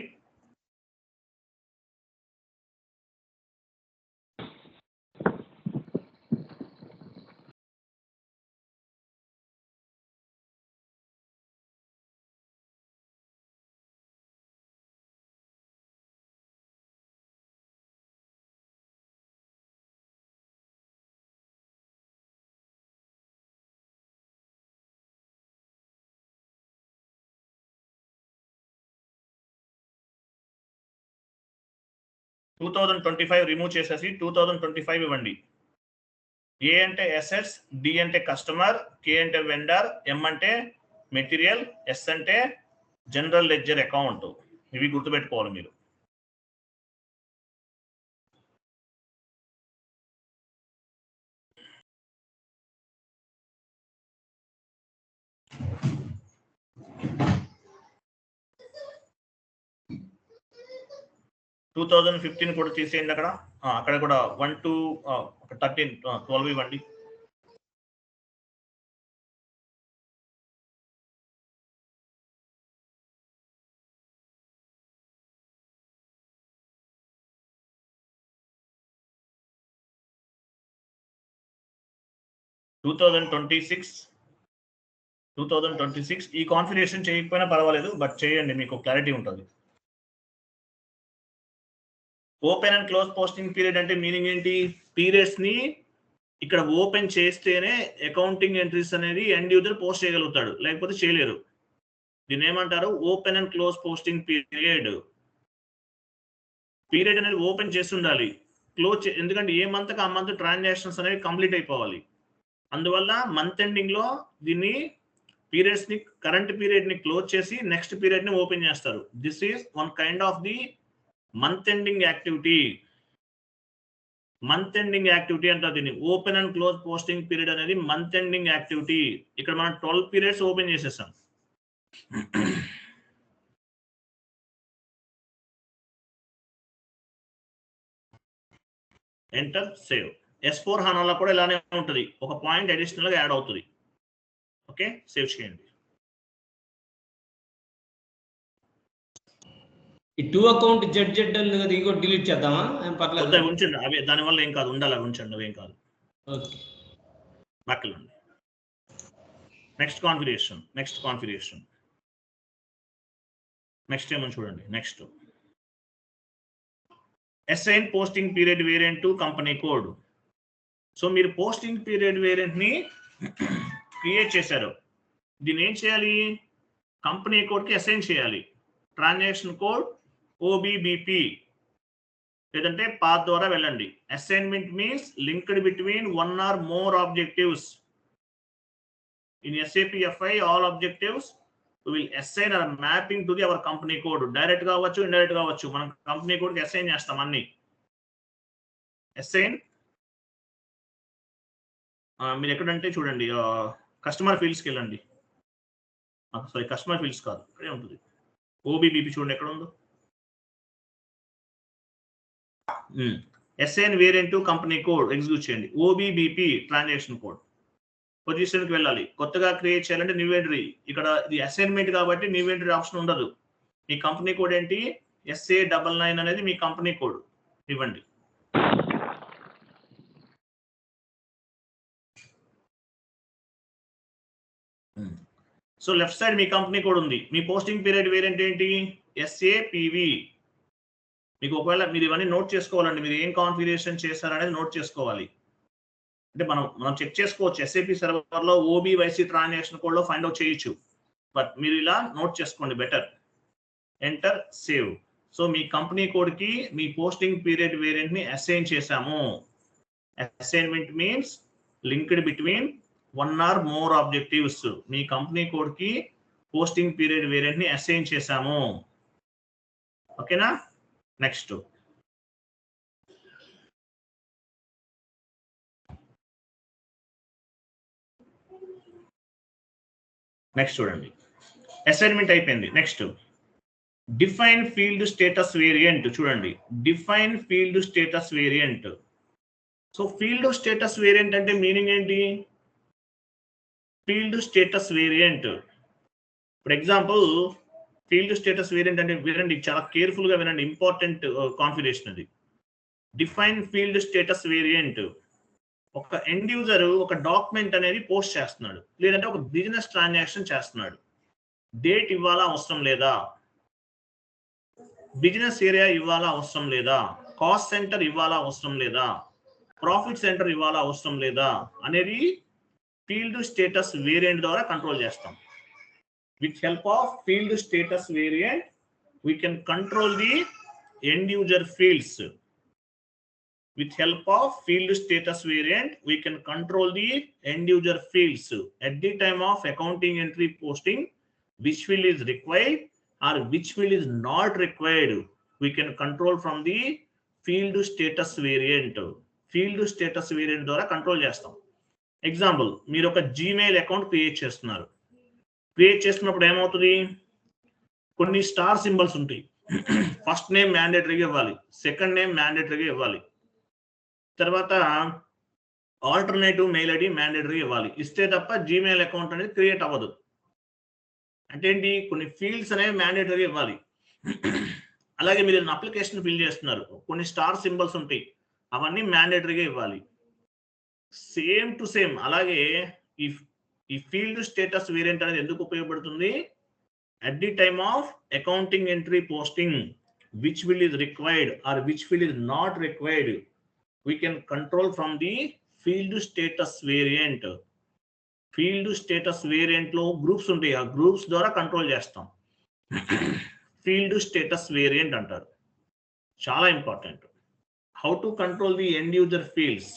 రిమూవ్ చేసేసి 2025 ఇవ్వండి. A అంటే అసెట్స్, D అంటే కస్టమర్, K అంటే వెండర్, M అంటే మెటీరియల్, S అంటే జనరల్ లెడ్జర్ అకౌంట్. ఇవి గుర్తుపెట్టుకోవాలి మీరు. టూ 2015 కూడా తీసేయండి. అక్కడ కూడా 1 to 13 12 ఇవ్వండి. టూ 2026 ఈ కాన్ఫిగరేషన్ చేయకపోయినా పర్వాలేదు, బట్ చేయండి, మీకు క్లారిటీ ఉంటుంది. Open and close posting period అంటే మీనింగ్ ఏంటి? పీరియడ్స్ ని ఇక్కడ ఓపెన్ చేస్తేనే అకౌంటింగ్ ఎంట్రీస్ అనేది ఎండ్ యూజర్ పోస్ట్ చేయగలుగుతాడు, లేకపోతే చేయలేరు. దీన్ని ఏమంటారు? Open and close posting period. Period అనేది ఓపెన్ చేసి ఉండాలి, క్లోజ్ ఎందుకంటే ఏ మంత్ ఆ మంత్ ట్రాన్సాక్షన్స్ అనేవి కంప్లీట్ అయిపోవాలి. అందువల్ల మంత్ ఎండింగ్ లో దీన్ని పీరియడ్స్ ని, కరెంట్ పీరియడ్ ని క్లోజ్ చేసి నెక్స్ట్ పీరియడ్ ని ఓపెన్ చేస్తారు. This is one kind of the month ending activity. Month ending activity అంటారు దీన్ని. Open and close posting period అనేది మంత్ ఎండింగ్ యాక్టివిటీ. ఇక్కడ మనం 12 పీరియడ్స్ ఓపెన్ చేసేసాం. Enter save. S4 HANAలో కూడా ఇలానే ఉంటుంది, ఒక పాయింట్ అడిషనల్గా యాడ్ అవుతుంది. ఓకే, సేవ్ చేయండి. ఈ 2 అకౌంట్ జెడ్ ఉంది కదా, ఇది కూడా డిలీట్ చేద్దామా? ఏం పర్లేదు. ఉంచండి, అవి దానివల్ల ఏం కాదు, ఉండాలి, ఉంచండి, అవేం కాదు. ఓకే, పక్కలండి. నెక్స్ట్ కాన్ఫిగరేషన్ నెక్స్ట్ ఏమని చూడండి. Next assign posting period variant to company code. So మీరు పోస్టింగ్ పీరియడ్ వేరియంట్ ని క్రియేట్ చేశారు, దీన్ని ఏం చేయాలి? కంపెనీ కోడ్ కి అసైన్ చేయాలి. ట్రాన్సాక్షన్ కోడ్ OBBP లేదంటే పాత్ ద్వారా వెళ్ళండి. Assignment means linked between one or more objectives. In SAP FI all objectives will assign or mapping to the our company code. Direct గా అవ్వచ్చు, ఇండైరెక్ట్ గా అవ్వచ్చు, మనం కంపెనీ కోడ్ కి అసైన్ చేస్తాం అన్ని. అసైన్ మీరు ఎక్కడంటే చూడండి, కస్టమర్ ఫీల్డ్స్కి వెళ్ళండి. సారీ, కస్టమర్ ఫీల్డ్స్ కాదు, ఇక్కడే ఉంటుంది. OBBP చూడండి ఎక్కడ ఉందో. Assign variant to company code execute చేయండి. OBBP ట్రాన్సాక్షన్ కోడ్ పొజిషన్కి వెళ్ళాలి. కొత్తగా క్రియేట్ చేయాలంటే న్యూ ఎంట్రీ. ఇక్కడ ఇది అసైన్మెంట్ కాబట్టి న్యూ ఎంట్రీ ఆప్షన్ ఉండదు. మీ కంపెనీ కోడ్ ఏంటి? SA99 అనేది మీ కంపెనీ కోడ్ ఇవ్వండి. సో లెఫ్ట్ సైడ్ మీ కంపెనీ కోడ్ ఉంది. మీ పోస్టింగ్ పీరియడ్ వేరియంట్ ఏంటి? SAPV. మీకు ఒకవేళ మీరు ఇవన్నీ నోట్ చేసుకోవాలండి, మీరు ఏం కాన్ఫిగరేషన్ చేశారనేది నోట్ చేసుకోవాలి. అంటే మనం చెక్ చేసుకోవచ్చు, SAP సర్వర్లో OBYC ట్రాన్సాక్షన్ కోడ్లో ఫైండ్ అవుట్ చేయొచ్చు, బట్ మీరు ఇలా నోట్ చేసుకోండి బెటర్. Enter save. సో మీ కంపెనీ కోడ్కి మీ పోస్టింగ్ పీరియడ్ వేరియంట్ని అసైన్ చేశాము. Assignment means linked between one or more objectives. మీ కంపెనీ కోడ్కి పోస్టింగ్ పీరియడ్ వేరియంట్ని అసైన్ చేశాము. ఓకేనా? నెక్స్ట్ చూడండి, అసైన్మెంట్ అయిపోయింది. Next define field status variant. చూడండి, define field status variant. So field status variant అంటే మీనింగ్ ఏంటి? Field status variant, for example field status variant అంటే వినండి, చాలా కేర్ఫుల్ గా వినండి, ఇంపార్టెంట్ కాన్ఫిగరేషన్ అది. డిఫైన్ ఫీల్డ్ స్టేటస్ వేరియంట్, ఒక ఎండ్ యూజర్ ఒక డాక్యుమెంట్ అనేది పోస్ట్ చేస్తున్నాడు, లేదంటే ఒక బిజినెస్ ట్రాన్సాక్షన్ చేస్తున్నాడు. డేట్ ఇవ్వాలా అవసరం లేదా, బిజినెస్ ఏరియా ఇవ్వాలా అవసరం లేదా, కాస్ట్ సెంటర్ ఇవ్వాలా అవసరం లేదా, ప్రాఫిట్ సెంటర్ ఇవ్వాలా అవసరం లేదా అనేది ఫీల్డ్ స్టేటస్ వేరియంట్ ద్వారా కంట్రోల్ చేస్తాం. With help of field status variant, we can control the end user fields. With help of field status variant, we can control the end user fields at the time of accounting entry posting, which field is required or which field is not required. We can control from the field status variant. Field status variant ద్వారా control చేస్తాం. Example, మీరు ఒక Gmail account create చేస్తున్నారు. Create చేస్తున్నప్పుడు ఏమవుతుంది? కొన్ని star symbols ఉంటాయి. First name మ్యాండేటరీగా ఇవ్వాలి, సెకండ్ నేమ్ మ్యాండేటరీగా ఇవ్వాలి, తర్వాత ఆల్టర్నేటివ్ మెయిల్ ఐడి మ్యాండేటరీగా ఇవ్వాలి. ఇస్తే తప్ప జీమెయిల్ అకౌంట్ అనేది క్రియేట్ అవ్వదు. అంటే ఏంటి? కొన్ని ఫీల్డ్స్ అనేవి మ్యాండేటరీగా ఇవ్వాలి. అలాగే మీరు అప్లికేషన్ ఫిల్ చేస్తున్నారు, కొన్ని స్టార్ సింబల్స్ ఉంటాయి, అవన్నీ మ్యాండేటరీగా ఇవ్వాలి. సేమ్ టు సేమ్ అలాగే ఈ ఫీల్డ్ స్టేటస్ వేరియంట్ అనేది ఎందుకు ఉపయోగపడుతుంది? At the time of accounting entry posting, which field is required or which field is not required, we can control from the field status variant. Field status variant లో groups ఉంటాయి, ఆ groups ద్వారా control చేస్తాం. Field status variant అంటారు. చాలా important. How to control the end user fields?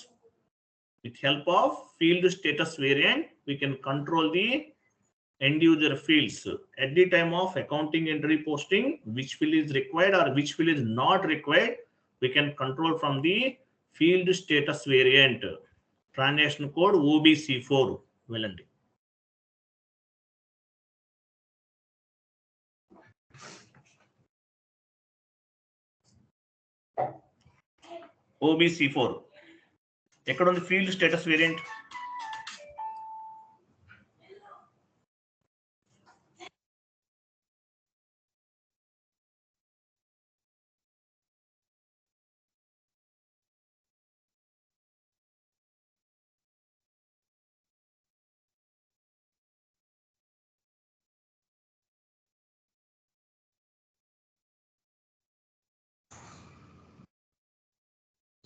With help of field status variant, we can control the end user fields at the time of accounting entry posting, which field is required or which field is not required. We can control from the field status variant. Transaction code OBC4. Velandi. OBC4 ఎక్కడ ఉంది field status variant?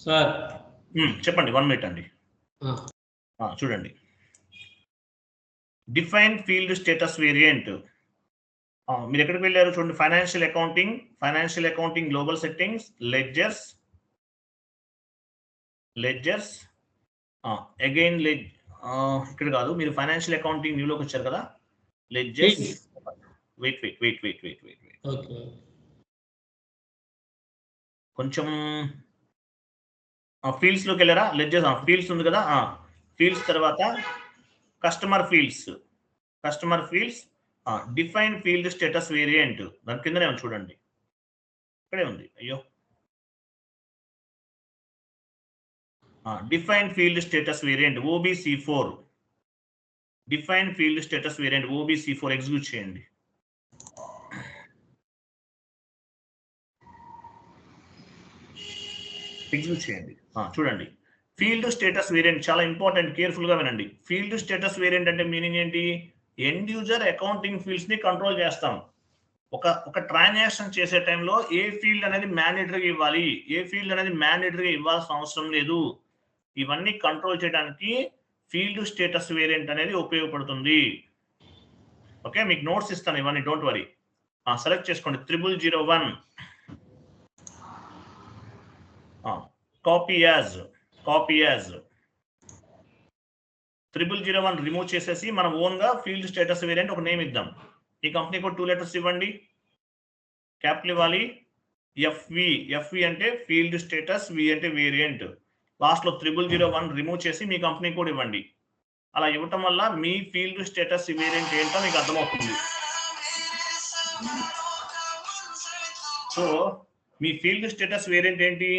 Sir చెప్పండి, 1 minute అండి. చూడండి, define field status variant. మీరు ఎక్కడికి వెళ్ళారు చూడండి, financial accounting global settings, ledgers again ఇక్కడ కాదు, మీరు ఫైనాన్షియల్ అకౌంటింగ్ న్యూలోకి వచ్చారు కదా, లెడ్జర్స్. వెయిట్ కొంచెం ఫీల్డ్స్ లోకి వెళ్ళారా? లెడ్జర్స్ ఫీల్డ్స్ ఉంది కదా, ఫీల్డ్స్ తర్వాత customer fields define field status variant, దాని కిందనే ఉంది చూడండి, ఇక్కడే ఉంది. అయ్యో, define field status variant OBC4, define field status variant OBC4 execute చేయండి. చూడండి, ఫీల్డ్ స్టేటస్ వేరియంట్ చాలా ఇంపార్టెంట్, కేర్ఫుల్ గా వినండి. ఫీల్డ్ స్టేటస్ వేరియంట్ అంటే మీనింగ్ ఏంటి? ఎండ్ యూజర్ అకౌంటింగ్ ఫీల్డ్స్ ని కంట్రోల్ చేస్తాం. ఒక ట్రాన్సాక్షన్ చేసే టైంలో ఏ ఫీల్డ్ అనేది మ్యాండేటరీగా ఇవ్వాలి, ఏ ఫీల్డ్ అనేది మ్యాండేటరీగా ఇవ్వాల్సిన అవసరం లేదు, ఇవన్నీ కంట్రోల్ చేయడానికి ఫీల్డ్ స్టేటస్ వేరియంట్ అనేది ఉపయోగపడుతుంది. ఓకే, మీకు నోట్స్ ఇస్తాను ఇవన్నీ, డోంట్ వరీ. సెలెక్ట్ చేసుకోండి 0001 కాపీ యాజ్ 0001 రిమూవ్ చేసేసి మనం ఓన్ గా ఫీల్డ్ స్టేటస్ వేరియంట్ ఒక నేమ్ ఇద్దాం. ఈ కంపెనీ కూడా 2 లెటర్స్ ఇవ్వండి, క్యాపిటల్ ఇవ్వాలి. FV అంటే ఫీల్డ్ స్టేటస్, V అంటే వేరియంట్. లాస్ట్ లో 0001 రిమూవ్ చేసి మీ కంపెనీ కూడా ఇవ్వండి. అలా ఇవ్వటం వల్ల మీ ఫీల్డ్ స్టేటస్ వేరియంట్ ఏంటో మీకు అర్థమవుతుంది. సో మీ ఫీల్డ్ స్టేటస్ వేరియంట్ ఏంటి?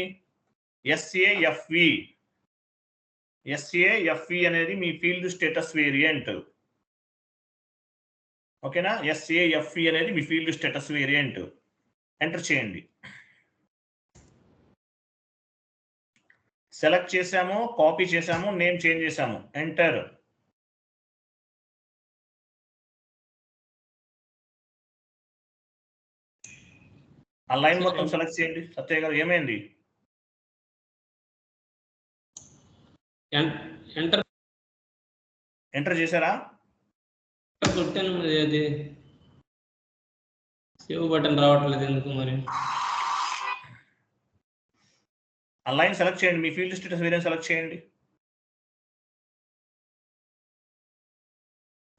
SAFV అనేది మీ ఫీల్డ్ స్టేటస్ వేరియంట్. ఓకేనా? SAFV అనేది మీ ఫీల్డ్ స్టేటస్ వేరియంట్. ఎంటర్ చేయండి. సెలెక్ట్ చేసాము, కాపీ చేసాము, నేమ్ చేంజ్ చేసాము, ఎంటర్. ఆ లైన్ మొత్తం సెలెక్ట్ చేయండి. సత్య గారు ఏమైంది? ఎంటర్ చేశారా? అది సేవ్ బటన్ రావట్లేదు ఎందుకు మరి? ఆ లైన్ సెలెక్ట్ చేయండి, మీ ఫీల్డ్ స్టేటస్ వేరియంట్ సెలెక్ట్ చేయండి.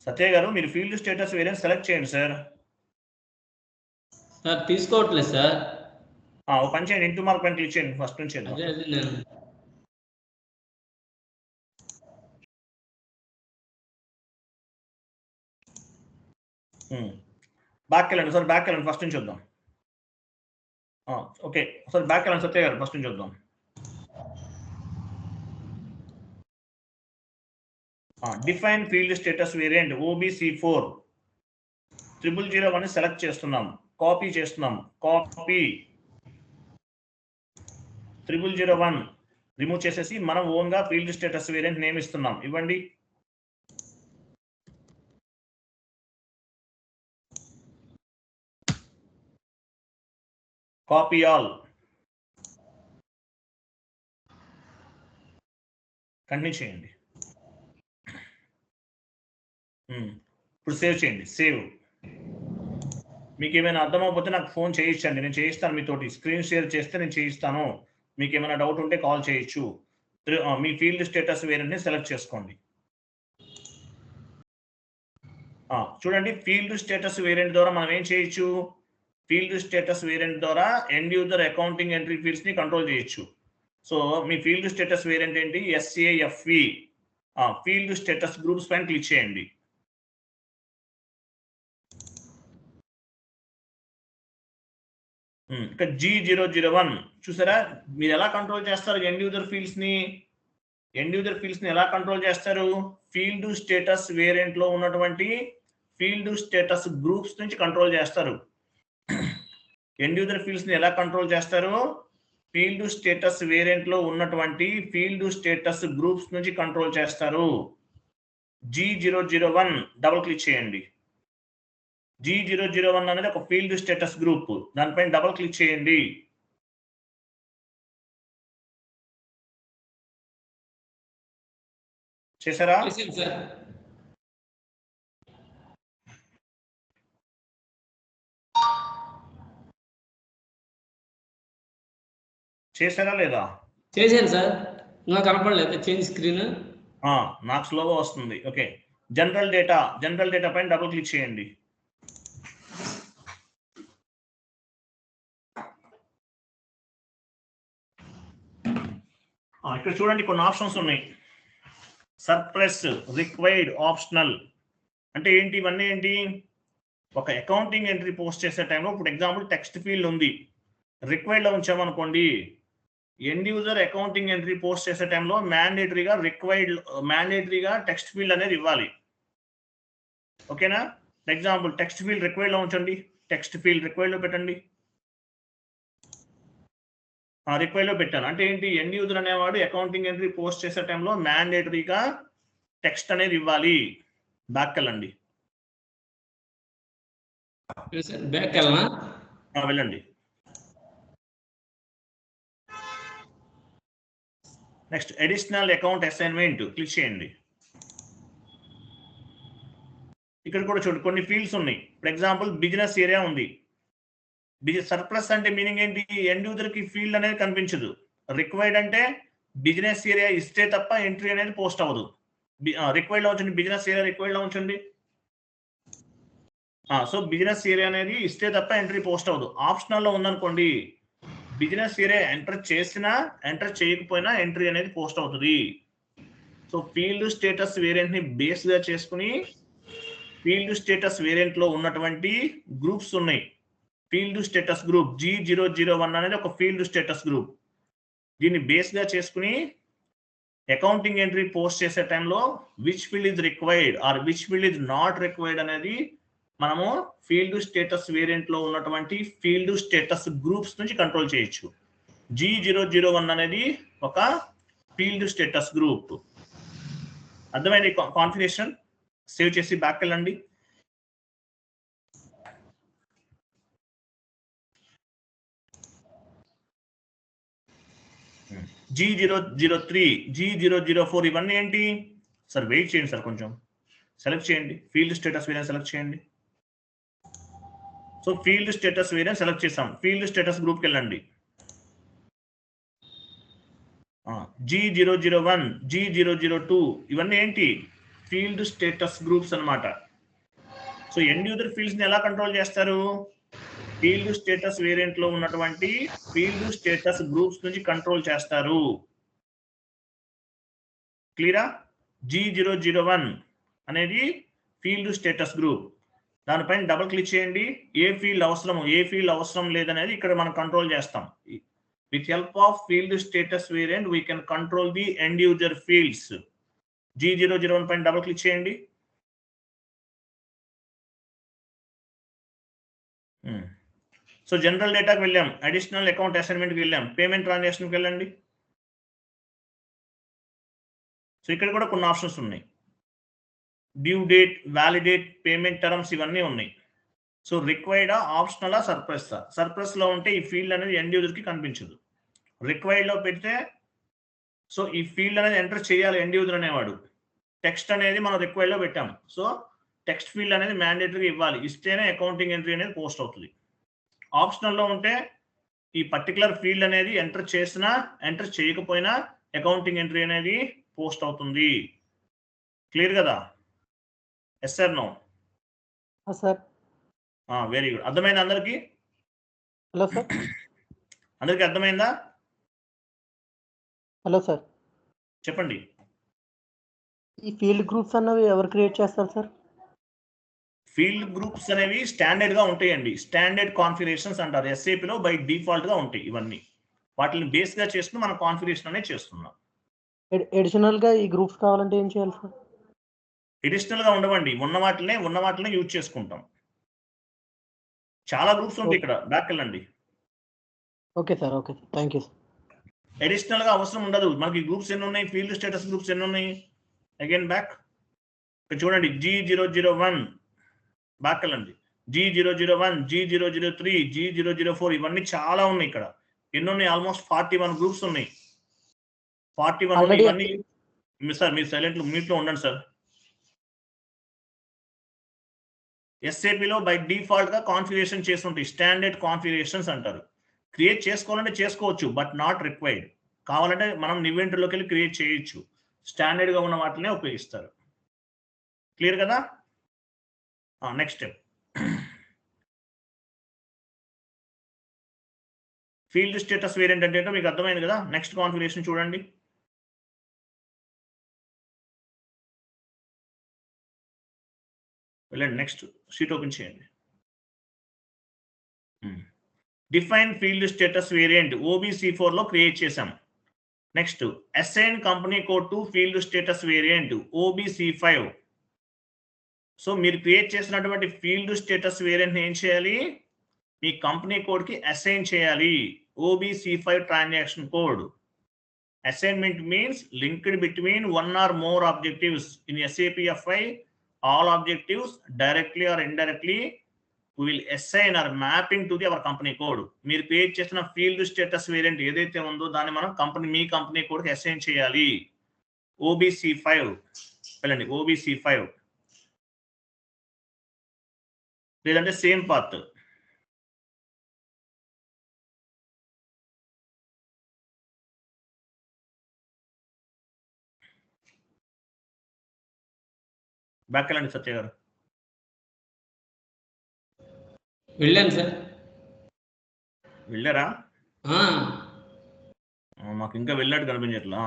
సత్య గారు మీరు ఫీల్డ్ స్టేటస్ వేరియంట్ సెలెక్ట్ చేయండి సార్. తీసుకోవట్లేదు సార్. ఒక పని చేయండి, ఇంటూ మార్క్ పైన క్లిక్ చేయండి ఫస్ట్ నుంచి. బ్యాక్ వెళ్ళండి సార్, బ్యాక్ వెళ్ళండి, ఫస్ట్ నుంచి చూద్దాం. ఓకే సార్, బ్యాక్ వెళ్ళండి సత్య గారు, ఫస్ట్ నుంచి చూద్దాం. Define field status variant OBC4 0001 select చేస్తున్నాం, కాపీ చేస్తున్నాం, కాపీ 0001 రిమూవ్ చేసేసి మనం ఓన్ గా ఫీల్డ్ స్టేటస్ వేరియంట్ నేమ్ ఇస్తున్నాం, ఇవ్వండి. కాపీ ఆల్, కంటిన్యూ చేయండి. ఇప్పుడు సేవ్ చేయండి. సేవ్. మీకు ఏమైనా అర్థమైపోతే నాకు ఫోన్ చేయించండి, నేను చేయిస్తాను మీతోటి. స్క్రీన్ షేర్ చేస్తే నేను చేయిస్తాను. మీకు ఏమైనా డౌట్ ఉంటే కాల్ చేయొచ్చు. మీ ఫీల్డ్ స్టేటస్ వేరియంట్ని సెలెక్ట్ చేసుకోండి. చూడండి, ఫీల్డ్ స్టేటస్ వేరియంట్ ద్వారా మనం ఏం చేయొచ్చు? ఫీల్డ్ స్టేటస్ వేరియంట్ ద్వారా end user accounting entry fields ని కంట్రోల్ చేయొచ్చు. సో మీ ఫీల్డ్ స్టేటస్ వేరియంట్ ఏంటి? SAFV. ఫీల్డ్ స్టేటస్ గ్రూప్స్ పైన క్లిక్ చేయండి. ఇక్కడ G001 చూసారా, మీరు ఎలా కంట్రోల్ చేస్తారు ఎండ్ యూజర్ ఫీల్డ్స్ ని? ఎండ్ యూజర్ ఫీల్డ్స్ ని ఎలా కంట్రోల్ చేస్తారు? ఫీల్డ్ స్టేటస్ వేరియంట్ లో ఉన్నటువంటి ఫీల్డ్ స్టేటస్ గ్రూప్స్ నుంచి కంట్రోల్ చేస్తారు. ఎండ్ యూజర్ ఫీల్డ్స్ ని ఎలా కంట్రోల్ చేస్తారు? ఫీల్డ్ స్టేటస్ వేరియంట్ లో ఉన్నటువంటి ఫీల్డ్ స్టేటస్ గ్రూప్స్ నుంచి కంట్రోల్ చేస్తారు. G001 డబుల్ క్లిక్ చేయండి. G001 అనేది ఒక ఫీల్డ్ స్టేటస్ గ్రూప్, దానిపైన డబుల్ క్లిక్ చేయండి. చేశారా? చేశారా లేదా? చేశాను సార్, నాకు కనపడలేదు చేంజ్ స్క్రీన్. నాకు స్లోగా వస్తుంది. ఓకే, జనరల్ డేటా పైన డబుల్ క్లిక్ చేయండి. ఇక్కడ చూడండి కొన్ని ఆప్షన్స్ ఉన్నాయి. సర్ప్లస్, రిక్వైర్డ్, ఆప్షనల్ అంటే ఏంటి? ఇవన్నీ ఏంటి? ఒక అకౌంటింగ్ ఎంట్రీ పోస్ట్ చేసే టైంలో ఇప్పుడు ఎగ్జాంపుల్ టెక్స్ట్ ఫీల్డ్ ఉంది, రిక్వైర్డ్ లో ఉంచామనుకోండి, end user accounting entry post చేసే టైంలో మ్యాండేటరీగా టెక్స్ట్ ఫీల్డ్ అనేది ఇవ్వాలి. ఓకేనా? ఎగ్జాంపుల్ టెక్స్ట్ ఫీల్డ్ రిక్వైర్డ్ లో ఉంచండి, టెక్స్ట్ ఫీల్డ్ రిక్వైర్డ్ లో పెట్టండి. రిక్వైర్డ్ లో పెట్టాను అంటే ఏంటి? ఎండ్ యూజర్ అనేవాడు అకౌంటింగ్ ఎంట్రీ పోస్ట్ చేసే టైంలో మ్యాండేటరీగా టెక్స్ట్ అనేది ఇవ్వాలి. బ్యాక్ వెళ్ళండి. వెళ్ళండి. Next additional account assignment click చేయండి. ఇక్కడ కూడా చూడండి కొన్ని ఫీల్డ్స్ ఉన్నాయి. ఫర్ ఎగ్జాంపుల్ బిజినెస్ ఏరియా ఉంది. సర్ప్లస్ అంటే మీనింగ్ ఏంటి? ఎండ్ యూజర్ కి ఫీల్డ్ అనేది కనిపించదు. రిక్వైర్డ్ అంటే బిజినెస్ ఏరియా ఇస్తే తప్ప ఎంట్రీ అనేది పోస్ట్ అవ్వదు. రిక్వైర్డ్ లో ఉంచండి, బిజినెస్ ఏరియా రిక్వైర్డ్ లో ఉంచండి. సో బిజినెస్ ఏరియా అనేది ఇస్తే తప్ప ఎంట్రీ పోస్ట్ అవ్వదు. ఆప్షనల్ లో ఉందనుకోండి, బిజినెస్ ఏరియా ఎంటర్ చేసినా ఎంటర్ చేయకపోయినా ఎంట్రీ అనేది పోస్ట్ అవుతుంది. సో ఫీల్డ్ స్టేటస్ వేరియంట్ ని బేస్ గా చేసుకుని ఫీల్డ్ స్టేటస్ వేరియంట్ లో ఉన్నటువంటి గ్రూప్స్ ఉన్నాయి. ఫీల్డ్ స్టేటస్ గ్రూప్ G001 అనేది ఒక ఫీల్డ్ స్టేటస్ గ్రూప్. దీన్ని బేస్ గా చేసుకుని అకౌంటింగ్ ఎంట్రీ పోస్ట్ చేసే టైంలో which field is required or which field is not required అనేది మనము ఫీల్డ్ స్టేటస్ వేరియంట్ లో ఉన్నటువంటి ఫీల్డ్ స్టేటస్ గ్రూప్స్ నుంచి కంట్రోల్ చేయొచ్చు. G001 అనేది ఒక ఫీల్డ్ స్టేటస్ గ్రూప్. అర్థమైంది కాన్ఫిగరేషన్? సేవ్ చేసి బ్యాక్ వెళ్ళండి. G003, G004 ఇవన్నీ ఏంటి సార్? వెయిట్ చేయండి సార్, కొంచెం సెలెక్ట్ చేయండి. ఫీల్డ్ స్టేటస్ వేరియంట్ సెలెక్ట్ చేయండి. So field status variant select చేసాం. ఫీల్డ్ స్టేటస్ గ్రూప్కి వెళ్ళండి. G001, G002 ఇవన్నీ ఏంటి? ఫీల్డ్ స్టేటస్ గ్రూప్స్ అన్నమాట. సో ఎండ్ యూజర్ ఫీల్డ్స్ ని ఎలా కంట్రోల్ చేస్తారు? ఫీల్డ్ స్టేటస్ వేరియంట్ లో ఉన్నటువంటి ఫీల్డ్ స్టేటస్ గ్రూప్స్ నుంచి కంట్రోల్ చేస్తారు. క్లియరా? G001 అనేది ఫీల్డ్ స్టేటస్ గ్రూప్. దానిపైన డబుల్ క్లిక్ చేయండి. ఏ ఫీల్డ్ అవసరం లేదనేది ఇక్కడ మనం కంట్రోల్ చేస్తాం. With help of field status variant we can control the end user fields. G001 పైన డబుల్ క్లిక్ చేయండి. సో జనరల్ డేటాకి వెళ్ళాం, అడిషనల్ అకౌంట్ అసైన్మెంట్కి వెళ్ళాం, పేమెంట్ ట్రాన్సాక్షన్కి వెళ్ళండి. సో ఇక్కడ కూడా కొన్ని ఆప్షన్స్ ఉన్నాయి. Due date, validate, payment terms ఇవన్నీ ఉన్నాయి. సో రిక్వైర్డా, ఆప్షనలా, సర్ప్లస్? సర్ప్లస్ లో ఉంటే ఈ ఫీల్డ్ అనేది ఎండ్ యూజర్ కి కనిపించదు. రిక్వైర్డ్ లో పెడితే సో ఈ ఫీల్డ్ అనేది ఎంటర్ చేయాలి ఎండ్ యూజర్ అనేవాడు. టెక్స్ట్ అనేది మనం రిక్వైర్డ్ లో పెట్టాం. సో టెక్స్ట్ ఫీల్డ్ అనేది మ్యాండేటరీ ఇవ్వాలి, ఇస్తేనే అకౌంటింగ్ ఎంట్రీ అనేది పోస్ట్ అవుతుంది. ఆప్షనల్లో ఉంటే ఈ పర్టికులర్ ఫీల్డ్ అనేది ఎంటర్ చేసినా ఎంటర్ చేయకపోయినా అకౌంటింగ్ ఎంట్రీ అనేది పోస్ట్ అవుతుంది. క్లియర్ కదా? Yes sir, no sir? Very good. అర్థమైందా అందరికి? Hello sir. అందరికి అర్థమైందా? హలో సార్, చెప్పండి. ఈ ఫీల్డ్ గ్రూప్స్ అన్నవి ఎవరు క్రియేట్ చేస్తారు సార్? ఫీల్డ్ గ్రూప్స్ అనేవి స్టాండర్డ్ గా ఉంటాయండి. స్టాండర్డ్ కాన్ఫిగరేషన్స్ అంటారు. SAP లో బై డిఫాల్ట్ గా ఉంటాయి ఇవన్నీ. వాటిని బేస్ గా చేసుకుని మనం కాన్ఫిగరేషన్ అనేది చేస్తున్నాం. అడిషనల్ గా ఈ గ్రూప్స్ కావాలంటే ఏం చేయాలి సార్? అడిషనల్ గా ఉండవండి. ఉన్న వాటినే యూజ్ చేసుకుంటాం. చాలా గ్రూప్స్ ఉంటాయి ఇక్కడ. బ్యాక్ వెళ్ళండి. Okay sir, okay, thank you sir. Additional గా అవసరం ఉండదు. మనకి గ్రూప్స్ ఎన్ని ఉన్నాయి? ఫీల్డ్ స్టేటస్ గ్రూప్స్ ఎన్ని ఉన్నాయి? అగైన్ బ్యాక్ ఇక్కడ చూడండి. G001 బ్యాక్ వెళ్ళండి. G001, G003, G004 ఇవన్నీ చాలా ఉన్నాయి ఇక్కడ. ఎన్ని ఉన్నాయి? ఆల్మోస్ట్ 41 గ్రూప్స్ ఉన్నాయి. 41 ఉన్నాయి. ఇవన్నీ సార్ మీరు సైలెంట్ మ్యూట్ లో ఉండండి సార్. SAP లో బై డిఫాల్ట్ గా కాన్ఫిగరేషన్ చేసి ఉంటాయి. స్టాండర్డ్ కాన్ఫిగరేషన్స్ అంటారు. క్రియేట్ చేసుకోవాలంటే చేసుకోవచ్చు, బట్ నాట్ రిక్వైర్డ్. కావాలంటే మనం నివెంట్లోకి వెళ్ళి క్రియేట్ చేయొచ్చు. స్టాండర్డ్ గా ఉన్న వాటినే ఉపయోగిస్తారు. క్లియర్ కదా? Next step. Field status variant అంటే మీకు అర్థమైంది కదా? నెక్స్ట్ కాన్ఫిగరేషన్ చూడండి. వెళ్ళండి, నెక్స్ట్ షీట్ ఓపెన్ చేయండి. Define field status variant OBC4 లో క్రియేట్ చేసాం. Next assign company code to field status variant OBC5. So మీరు క్రియేట్ చేసినటువంటి ఫీల్డ్ స్టేటస్ వేరియంట్ ఏం చేయాలి? మీ కంపెనీ కోడ్ కి అసైన్ చేయాలి. OBC5 transaction code. Assignment means linked between one or more objectives in SAP FI. All objectives directly or indirectly we will assign or mapping to the our company code. మీరు create చేసిన field status variant ఏదైతే ఉందో దాన్ని మనం మీ company code కి assign చేయాలి. OBC5 వెళ్ళండి. OBC5 లేదంటే సేమ్ పాత్. బ్యాక్ వెళ్ళండి సత్య గారు. వెళ్ళాను సార్. వెళ్ళారా? మాకు ఇంకా వెళ్ళాడు కనిపించట్లా.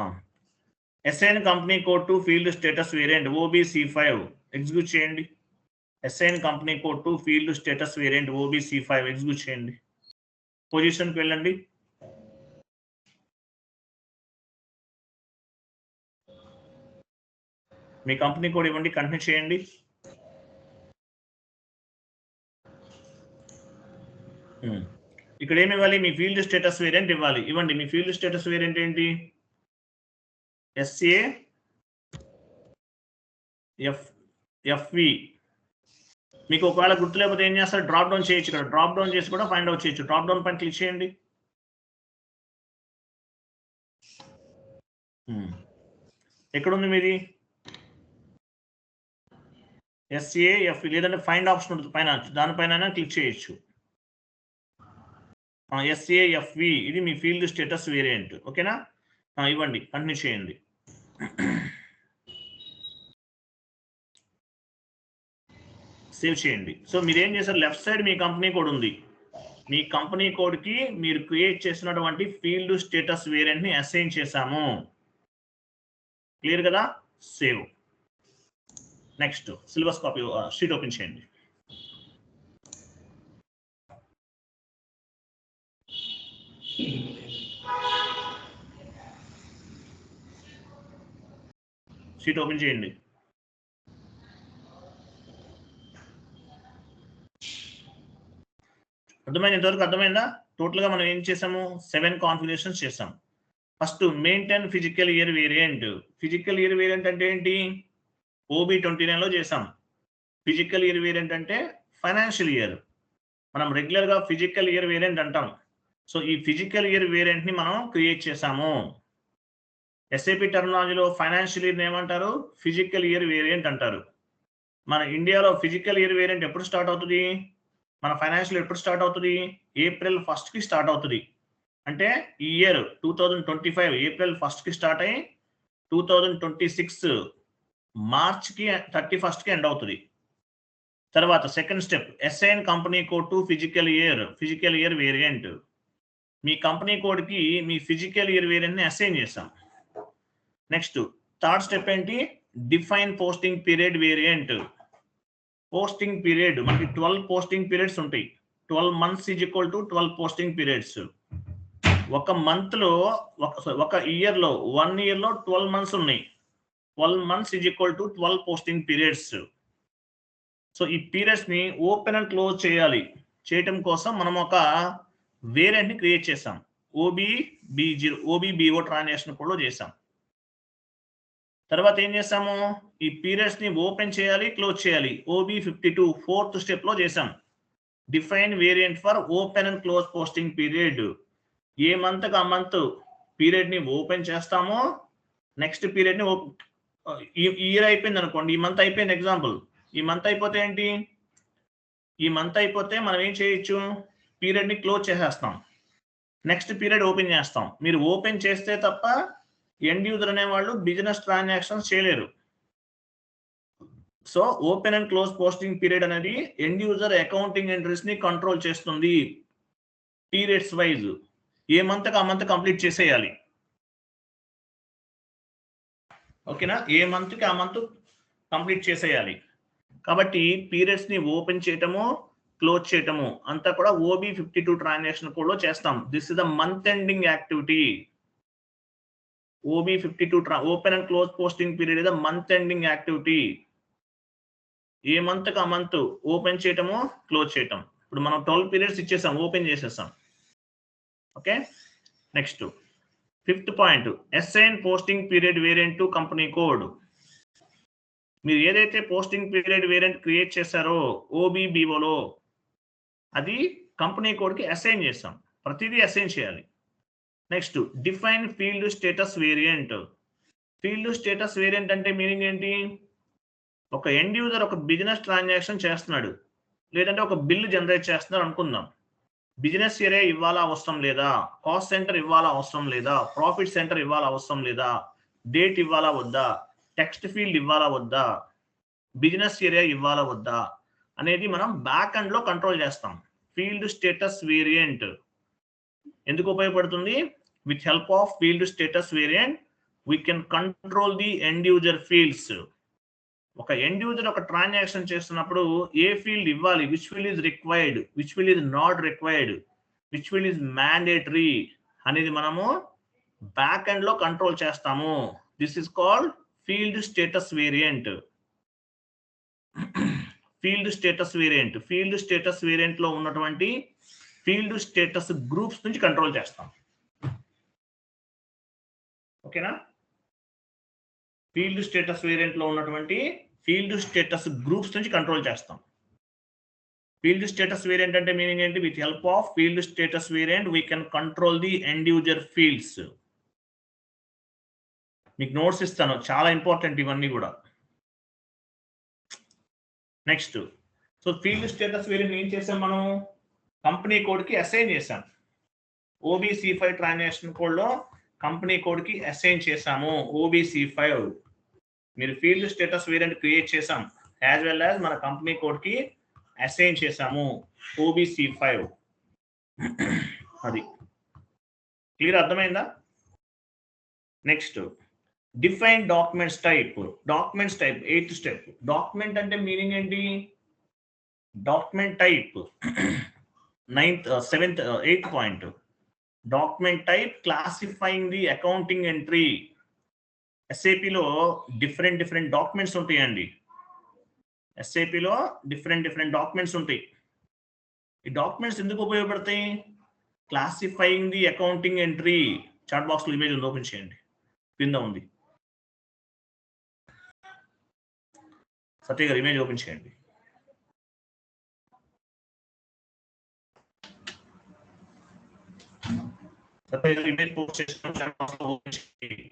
Assign company code to field status variant OBC5 execute చేయండి. Assign company code to field status variant OBC5 execute చేయండి. పొజిషన్కి వెళ్ళండి. మీ కంపెనీ కోడ్ ఇవ్వండి. కంటిన్యూ చేయండి. ఇక్కడ ఏమి ఇవ్వాలి? మీ ఫీల్డ్ స్టేటస్ వేరియంట్ ఇవ్వాలి. ఇవ్వండి. మీ ఫీల్డ్ స్టేటస్ వేరియంట్ ఏంటి? SAFV. మీకు ఒకవేళ గుర్తు లేకపోతే ఏం చేస్తారు? డ్రాప్ డౌన్ చేయొచ్చు. ఇక్కడ డ్రాప్ డౌన్ చేసి కూడా ఫైండ్ అవుట్ చేయొచ్చు. డ్రాప్ డౌన్ పైన క్లిక్ చేయండి. ఎక్కడుంది మీది? SAFV లేదంటే ఫైండ్ ఆప్షన్ ఉంటుంది పైన, దానిపైన క్లిక్ చేయొచ్చు. SAFV ఇది మీ ఫీల్డ్ స్టేటస్ వేరియంట్. ఓకేనా? ఇవ్వండి. కంటిన్యూ చేయండి. సేవ్ చేయండి. సో మీరు ఏం చేశారు? లెఫ్ట్ సైడ్ మీ కంపెనీ కోడ్ ఉంది. మీ కంపెనీ కోడ్ కి మీరు క్రియేట్ చేసినటువంటి ఫీల్డ్ స్టేటస్ వేరియంట్ ని అసైన్ చేశాము. క్లియర్ కదా? Save. Next syllabus copy sheet open చేయండి. షీట్ ఓపెన్ చేయండి. అర్థమైంది? ఇంతవరకు అర్థమైందా? టోటల్ గా మనం ఏం చేసాము? 7 కాన్ఫిగరేషన్స్ చేసాం. First maintain physical year variant. Physical year variant అంటే ఏంటి? OB29 లో చేసాం. ఫిజికల్ ఇయర్ వేరియంట్ అంటే ఫైనాన్షియల్ ఇయర్. మనం రెగ్యులర్ గా ఫిజికల్ ఇయర్ వేరియంట్ అంటాం. సో ఈ ఫిజికల్ ఇయర్ వేరియంట్ ని మనం క్రియేట్ చేసాము. SAP టర్మినాలజీలో ఫైనాన్షియల్ ఇయర్ ఏమంటారు? ఫిజికల్ ఇయర్ వేరియంట్ అంటారు. మన ఇండియాలో ఫిజికల్ ఇయర్ వేరియంట్ ఎప్పుడు స్టార్ట్ అవుతుంది? మన ఫైనాన్షియల్ ఎప్పుడు స్టార్ట్ అవుతుంది? April 1st కి స్టార్ట్ అవుతుంది. అంటే ఈ ఇయర్ 2025 April 1st కి స్టార్ట్ అయ్యి 2026 March కి 31st కి ఎండ్ అవుతుంది. తర్వాత second step assign company code to physical year variant. Me company code కి మీ ఫిజికల్ ఇయర్ వేరియంట్ ని అసైన్ చేస్తాం. నెక్స్ట్ థర్డ్ స్టెప్ ఏంటి? Define posting period variant. Posting period మనకి 12 పోస్టింగ్ పీరియడ్స్ ఉంటాయి. 12 months is equal to 12 posting periods. ఒక month లో ఒక year లో 1 year లో 12 months ఉన్నాయి. 12 months is equal to 12 posting periods. So ఈ పీరియడ్స్ ని ఓపెన్ అండ్ క్లోజ్ చేయాలి. చేయటం కోసం మనం ఒక వేరియంట్ ని క్రియేట్ చేసాం. OBBO ట్రాన్సాక్షన్ కోడ్ లో చేసాం. తర్వాత ఏం చేసాము, ఈ పీరియడ్స్ ని ఓపెన్ చేయాలి, క్లోజ్ చేయాలి. OB52 4th స్టెప్ లో చేసాం. Define variant for open and close posting period. A month కి ఆ మంత్ పీరియడ్ ని ఓపెన్ చేస్తామో, నెక్స్ట్ పీరియడ్ ని ఇయర్ అయిపోయింది అనుకోండి, ఈ మంత్ అయిపోయింది ఎగ్జాంపుల్. ఈ మంత్ అయిపోతే ఏంటి, ఈ మంత్ అయిపోతే మనం ఏం చేయొచ్చు, పీరియడ్ ని క్లోజ్ చేసేస్తాం, నెక్స్ట్ పీరియడ్ ఓపెన్ చేస్తాం. మీరు ఓపెన్ చేస్తే తప్ప ఎండ్ యూజర్ అనేవాళ్ళు బిజినెస్ ట్రాన్సాక్షన్స్ చేయలేరు. So open and close posting period అనేది ఎండ్ యూజర్ అకౌంటింగ్ ఎంట్రీస్ ని కంట్రోల్ చేస్తుంది. పీరియడ్స్ వైజ్ ఏ మంత్ కి ఆ మంత్ కంప్లీట్ చేసేయాలి. ఓకేనా, ఏ మంత్ కి ఆ మంత్ కంప్లీట్ చేసేయాలి. కాబట్టి పీరియడ్స్ ని ఓపెన్ చేయటము, క్లోజ్ చేయటము అంతా కూడా OB52 ట్రాన్సాక్షన్ కోడ్ లో చేస్తాం. This is the month ending activity. OB52 open and close posting period is the month ending activity. A month కి ఆ మంత్ ఓపెన్ చేయటము, క్లోజ్ చేయటం. ఇప్పుడు మనం 12 పీరియడ్స్ ఇచ్చేసాం, ఓపెన్ చేసేసాం. Okay, next 5th point, assign posting period variant to company code. మీరు ఏదైతే పోస్టింగ్ పీరియడ్ వేరియంట్ క్రియేట్ చేశారో OBBOలో, అది కంపెనీ కోడ్ కి అసైన్ చేస్తాం. ప్రతిదీ అసైన్ చేయాలి. Next define field status variant. Field status variant అంటే మీనింగ్ ఏంటి, ఒక ఎండ్ యూజర్ ఒక బిజినెస్ ట్రాన్సాక్షన్ చేస్తున్నాడు, లేదంటే ఒక బిల్లు జనరేట్ చేస్తున్నారు అనుకుందాం. బిజినెస్ ఏరియా ఇవ్వాలా అవసరం లేదా, కాస్ట్ సెంటర్ ఇవ్వాలా అవసరం లేదా, ప్రాఫిట్ సెంటర్ ఇవ్వాలా అవసరం లేదా, డేట్ ఇవ్వాలా వద్దా, టెక్స్ట్ ఫీల్డ్ ఇవ్వాలా వద్దా, బిజినెస్ ఏరియా ఇవ్వాలా వద్దా అనేది మనం బ్యాక్ ఎండ్ లో కంట్రోల్ చేస్తాం. ఫీల్డ్ స్టేటస్ వేరియంట్ ఎందుకు ఉపయోగపడుతుంది, with help of field status variant we can control the end user fields. ఒక ఎండ్ యూజర్ ఒక ట్రాన్సాక్షన్ చేస్తున్నప్పుడు ఏ ఫీల్డ్ ఇవ్వాలి, which field is required, which field is not required, which field is mandatory అనేది మనము back end లో control చేస్తాము. This is called field status variant. Field status variant, field status variant లో ఉన్నటువంటి field status groups నుంచి control చేస్తాం. ఓకేనా, field status variant లో ఉన్నటువంటి ఫీల్డ్ స్టేటస్ గ్రూప్స్ నుంచి కంట్రోల్ చేస్తాం. ఫీల్డ్ స్టేటస్ వేరియంట్ అంటే మీనింగ్ ఏంటి, with help of field status variant we can control the end user fields. మీకు నోట్స్ ఇస్తాను, చాలా ఇంపార్టెంట్ ఇవన్నీ కూడా. Next, so field status variant ఏం చేసాం, మనం కంపెనీ కోడ్ కి అసైన్ చేసాం. OBC5 ట్రాన్సాక్షన్ కోడ్ లో కంపెనీ కోడ్ కి అసైన్ చేసాము OBC5. మీరు ఫీల్డ్ స్టేటస్ వేరియంట్ క్రియేట్ చేసాం, యాజ్ వెల్ యాజ్ మన కంపెనీ కోడ్ కి అసైన్ చేసాము OBC5. అది క్లియర్, అర్థమైందా? Next define documents type. Documents type 8th step. Document అంటే మీనింగ్ ఏంటి, document type 8th point. Document type classifying the accounting entry. SAPలో different documents ఉంటాయండి. SAPలో డిఫరెంట్ డాక్యుమెంట్స్ ఉంటాయి. ఈ డాక్యుమెంట్స్ ఎందుకు ఉపయోగపడతాయి, classifying the accounting entry. Chat box లో ఇమేజ్ ఉంది, ఓపెన్ చేయండి, కింద ఉంది. సత్య గారు ఇమేజ్ ఓపెన్ చేయండి. సత్య గారు ఇమేజ్ పోస్ట్ చేస్తున్నాం, చాట్ బాక్స్ లో ఓపెన్ చేయండి.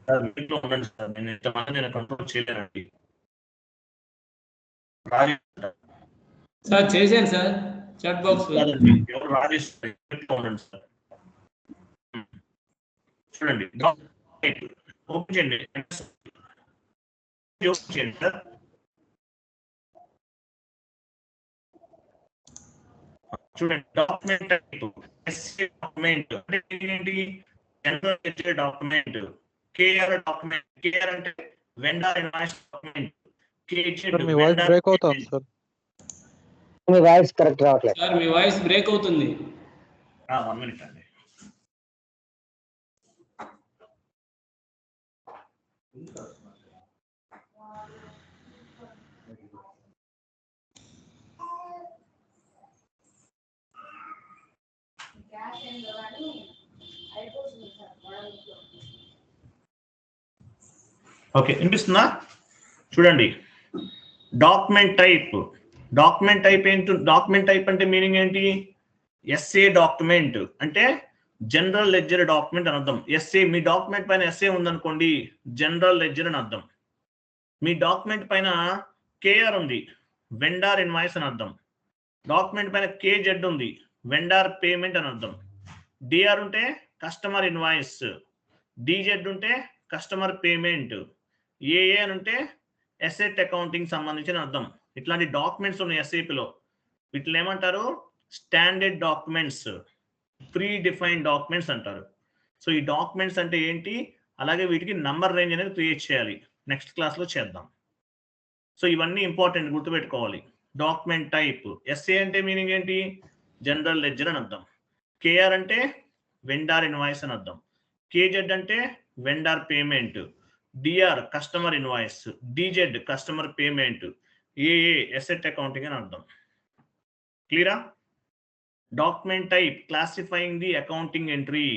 సార్ మీట్లో ఉండండి సార్, నేను ఇంతమంది నేను కంట్రోల్ చేయలేనండి. రాజేష్ సార్ చేశాను సార్, చాట్ బాక్స్ కాదండి, ఎవరు రాజేష్ ఉండండి సార్. చూడండి ఓపెన్ చేయండి, ఓపెన్ చేయండి సార్. చూడండి డాక్యుమెంట్ డాక్యుమెంట్ అంటే ఏంటి, general document, KR document. KR అంటే వెండర్ ఇన్వాయిస్ డాక్యుమెంట్, సార్ మీ వాయిస్ బ్రేక్ అవుతుంది సార్. మీ వాయిస్ కరెక్ట్ రావట్లేదు. సార్ మీ వాయిస్ బ్రేక్ అవుతుంది. 1 minute అండి. ఓకే, వినిపిస్తుందా? చూడండి, డాక్యుమెంట్ టైప్. డాక్యుమెంట్ టైప్ ఏంటి? డాక్యుమెంట్ టైప్ అంటే మీనింగ్ ఏంటి? ఎస్ఏ డాక్యుమెంట్ అంటే జనరల్ లెడ్జర్ డాక్యుమెంట్ అని అర్థం. ఎస్ఏ, మీ డాక్యుమెంట్ పైన ఎస్ఏ ఉందనుకోండి, జనరల్ లెడ్జర్ అని అర్థం. మీ డాక్యుమెంట్ పైన కేఆర్ ఉంది, వెండార్ ఇన్వాయిస్ అని అర్థం. డాక్యుమెంట్ పైన కేజెడ్ ఉంది, వెండార్ పేమెంట్ అని అర్థం. డిఆర్ ఉంటే కస్టమర్ ఇన్వాయిస్, డిజెడ్ ఉంటే కస్టమర్ పేమెంట్, ఏఏ అని ఉంటే అసెట్ అకౌంటింగ్ సంబంధించిన అర్థం. ఇట్లాంటి డాక్యుమెంట్స్ ఉన్నాయి ఎస్ఏపిలో. వీటిని ఏమంటారు? Standard documents, pre defined documents అంటారు. సో ఈ డాక్యుమెంట్స్ అంటే ఏంటి, అలాగే వీటికి నంబర్ రేంజ్ అనేది క్రియేట్ చేయాలి. నెక్స్ట్ క్లాస్లో చేద్దాం. సో ఇవన్నీ ఇంపార్టెంట్, గుర్తుపెట్టుకోవాలి. Document type. ఎస్ఏ అంటే మీనింగ్ ఏంటి? జనరల్ లెడ్జర్ అని అర్థం. కేఆర్ అంటే వెండార్ ఇన్వాయిస్ అని అర్థం. కేజెడ్ అంటే vendor payment, D R customer invoice, D Z customer payment, A A asset accounting అని అర్థం. క్లియరా? Document type classifying the accounting entry.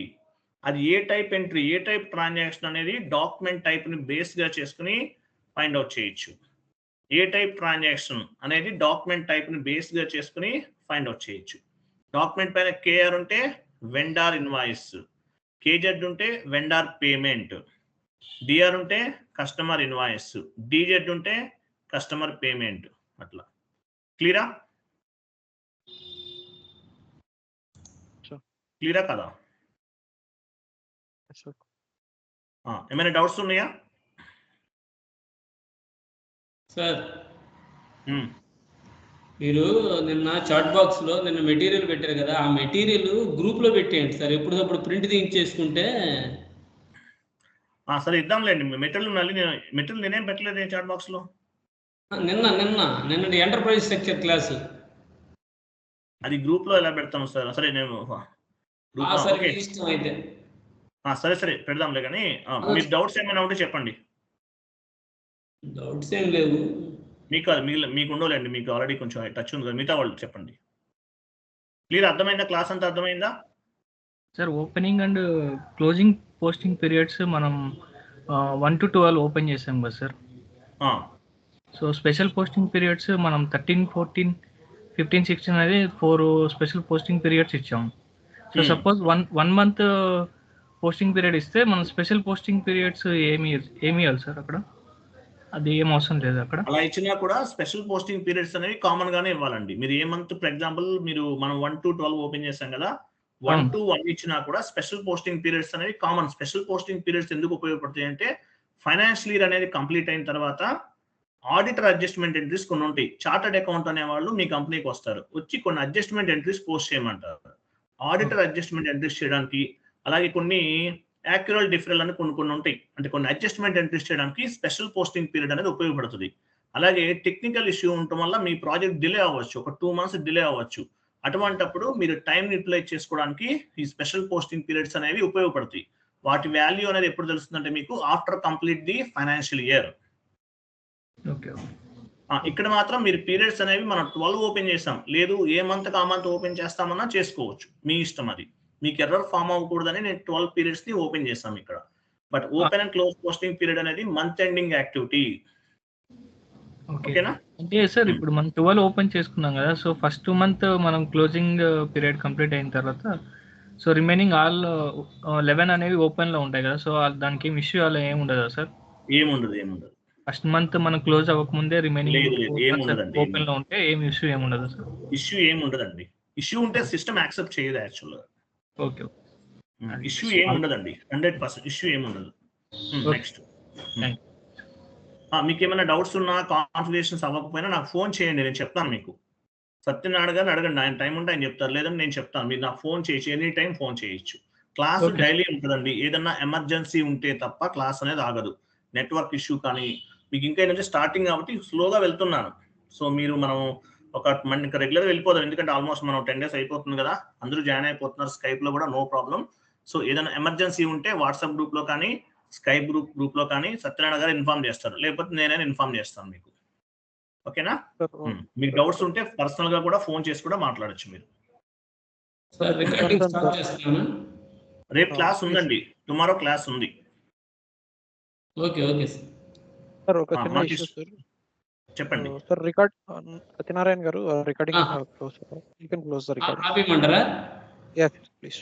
అది ఏ టైప్ ఎంట్రీ, ఏ టైప్ ట్రాన్సాక్షన్ అనేది డాక్యుమెంట్ టైప్ని బేస్గా చేసుకుని ఫైండ్ అవుట్ చేయొచ్చు. ఏ టైప్ ట్రాన్సాక్షన్ అనేది డాక్యుమెంట్ టైప్ని బేస్గా చేసుకుని ఫైండ్ అవుట్ చేయొచ్చు. డాక్యుమెంట్ పైన కేఆర్ ఉంటే వెండార్ ఇన్వాయిస్, కేజెడ్ ఉంటే వెండార్ పేమెంట్, డిఆర్ ఉంటే కస్టమర్ ఇన్వాయిస్, డిజెడ్ ఉంటే కస్టమర్ పేమెంట్. అట్లా. క్లియరా? క్లియరా కదా? ఏమైనా డౌట్స్ ఉన్నాయా సార్? మీరు నిన్న చాట్ బాక్స్ లో నిన్న మెటీరియల్ పెట్టారు కదా, ఆ మెటీరియల్ గ్రూప్ లో పెట్టేయండి సార్. ఎప్పటికప్పుడు ప్రింట్ తీయించేసుకుంటే. సరే ఇద్దాంలేండి. మెటీరియల్ నేనేం పెట్టలేదు చాట్ బాక్స్ లో. నిన్న ఎంటర్ప్రైజ్ స్ట్రక్చర్ క్లాసు అది గ్రూప్ లో ఎలా పెడతాము సార్? సరే నేను ఇష్టం అయితే సరే పెడదాంలే. కానీ మీరు డౌట్స్ ఏమైనా ఉంటే చెప్పండి. డౌట్స్ ఏం లేవు మీకు ఉండవులేండి, మీకు ఆల్రెడీ కొంచెం టచ్ ఉంది కదా. మిగతా వాళ్ళు చెప్పండి. క్లియర్? అర్థమైందా? క్లాస్ అంతా అర్థమైందా sir? Opening and closing posting periods మనం 1 to 12 ఓపెన్ చేసాం కదా sir. So special posting periods మనం 13, 14, 15, 16 అనేది 4 స్పెషల్ పోస్టింగ్ పీరియడ్స్ ఇచ్చాం. So suppose one month posting period ఇస్తే మనం స్పెషల్ పోస్టింగ్ పీరియడ్స్ ఏమి ఇవ్వాలి సార్ అక్కడ? అది ఏం అవసరం లేదు అక్కడ. అలా ఇచ్చినా కూడా స్పెషల్ పోస్టింగ్ పీరియడ్స్ అనేవి కామన్ గానే ఇవ్వాలండి. మీరు ఏ మంత్, ఫర్ ఎగ్జాంపుల్ మనం 1 to 12 ఓపెన్ చేసాం కదా, 1 to 1 ఇచ్చినా కూడా స్పెషల్ పోస్టింగ్ పీరియడ్స్ అనేవి కామన్. స్పెషల్ పోస్టింగ్ పీరియడ్స్ ఎందుకు ఉపయోగపడతాయి అంటే, ఫైనాన్షియల్ ఇయర్ అనేది కంప్లీట్ అయిన తర్వాత ఆడిటర్ అడ్జస్ట్మెంట్ ఎంట్రీస్ కొన్ని ఉంటాయి. చార్టర్డ్ అకౌంట్ అనే వాళ్ళు మీ కంపెనీకి వస్తారు, వచ్చి కొన్ని అడ్జస్ట్మెంట్ ఎంట్రీస్ పోస్ట్ చేయమంటారు. ఆడిటర్ అడ్జస్ట్మెంట్ ఎంట్రీస్ చేయడానికి, అలాగే కొన్ని యాక్యురల్ డిఫరల్ అని కొన్ని ఉంటాయి. అంటే కొన్ని అడ్జస్ట్మెంట్ ఎంట్రీస్ చేయడానికి స్పెషల్ పోస్టింగ్ పీరియడ్ అనేది ఉపయోగపడుతుంది. అలాగే టెక్నికల్ ఇష్యూ ఉండటం వల్ల మీ ప్రాజెక్ట్ డిలే అవ్వచ్చు, ఒక 2 months డిలే అవ్వచ్చు. అటువంటప్పుడు మీరు టైం యూటిలైజ్ చేసుకోవడానికి ఈ స్పెషల్ పోస్టింగ్ పీరియడ్స్ అనేవి ఉపయోగపడతాయి. వాటి వాల్యూ అనేది ఎప్పుడు తెలుస్తుందంటే మీకు after complete the financial year. ఇక్కడ మాత్రం మీరు పీరియడ్స్ అనేవి మనం 12 ఓపెన్ చేసాం, లేదు ఏ మంత్ ఆ మంత్ ఓపెన్ చేస్తామన్నా చేసుకోవచ్చు, మీ ఇష్టం. అది మీకు ఎర్రర్ ఫామ్ అవ్వకూడదని నేను 12 పీరియడ్స్ ని ఓపెన్ చేసాం ఇక్కడ. But open and close posting period అనేది మంత్ ఎండింగ్ యాక్టివిటీ. ఓకేనా? అంటే సార్ ఇప్పుడు మనం 12 ఓపెన్ చేసుకున్నాం కదా, సో ఫస్ట్ మంత్ మనం క్లోజింగ్ పీరియడ్ కంప్లీట్ అయిన తర్వాత సో రిమైనింగ్ ఆల్ 11 అనేవి ఓపెన్ లో ఉంటాయి కదా, సో దానికి ఏం ఇష్యూ అలా ఏమి ఉండదా సార్? ఏముండదు. ఫస్ట్ మంత్ మనం క్లోజ్ అవ్వకముందే రిమైనింగ్ ఓపెన్ లో ఉంటే ఏమి ఇష్యూ ఏముండదు సార్? ఇష్యూ ఏముండదండి. ఇష్యూ ఉంటే సిస్టమ్ యాక్సెప్ట్ చేయదు యాక్చువల్గా. ఓకే, ఇష్యూ ఏముండదండి, 100% ఇష్యూ ఏముండదు. నెక్స్ట్, మీకు ఏమైనా డౌట్స్ ఉన్నా, కాన్ఫిగరేషన్స్ అవ్వకపోయినా నాకు ఫోన్ చేయండి, నేను చెప్తాను. మీకు సత్యనారాయణ గారిని అడగండి, ఆయన టైం ఉంటే ఆయన చెప్తారు, లేదని నేను చెప్తాను. మీరు నాకు ఫోన్ చేయొచ్చు, ఎనీ టైం ఫోన్ చేయొచ్చు. క్లాస్ డైలీ ఉంటుందండి. ఏదన్నా ఎమర్జెన్సీ ఉంటే తప్ప క్లాస్ అనేది ఆగదు. నెట్వర్క్ ఇష్యూ కానీ మీకు ఇంకా ఏంటంటే స్టార్టింగ్ కాబట్టి స్లోగా వెళ్తున్నాను. సో మీరు మనం ఇంకా రెగ్యులర్గా వెళ్ళిపోదాం, ఎందుకంటే ఆల్మోస్ట్ మనం 10 days అయిపోతుంది కదా, అందరూ జాయిన్ అయిపోతున్నారు స్కైప్లో కూడా, నో ప్రాబ్లం. సో ఏదైనా ఎమర్జెన్సీ ఉంటే వాట్సాప్ గ్రూప్లో కానీ స్కైప్ గ్రూప్లో కానీ సత్యనారాయణ గారు ఇన్ఫార్మ్ చేస్తారు, లేకపోతే నేనైనా ఇన్ఫార్మ్ చేస్తాను మీకు. ఓకేనా? మీకు డౌట్స్ ఉంటే పర్సనల్గా కూడా ఫోన్ చేసి కూడా మాట్లాడచ్చు మీరు. రేపు క్లాస్ ఉందండి, టుమారో క్లాస్ ఉంది. ఓకే ఓకే సార్ ఒక చిన్న ఇష్యూ సార్. చెప్పండి sir Satyanarayana garu recording close. You can close the recording. ఆపేయమంటారా? yes please.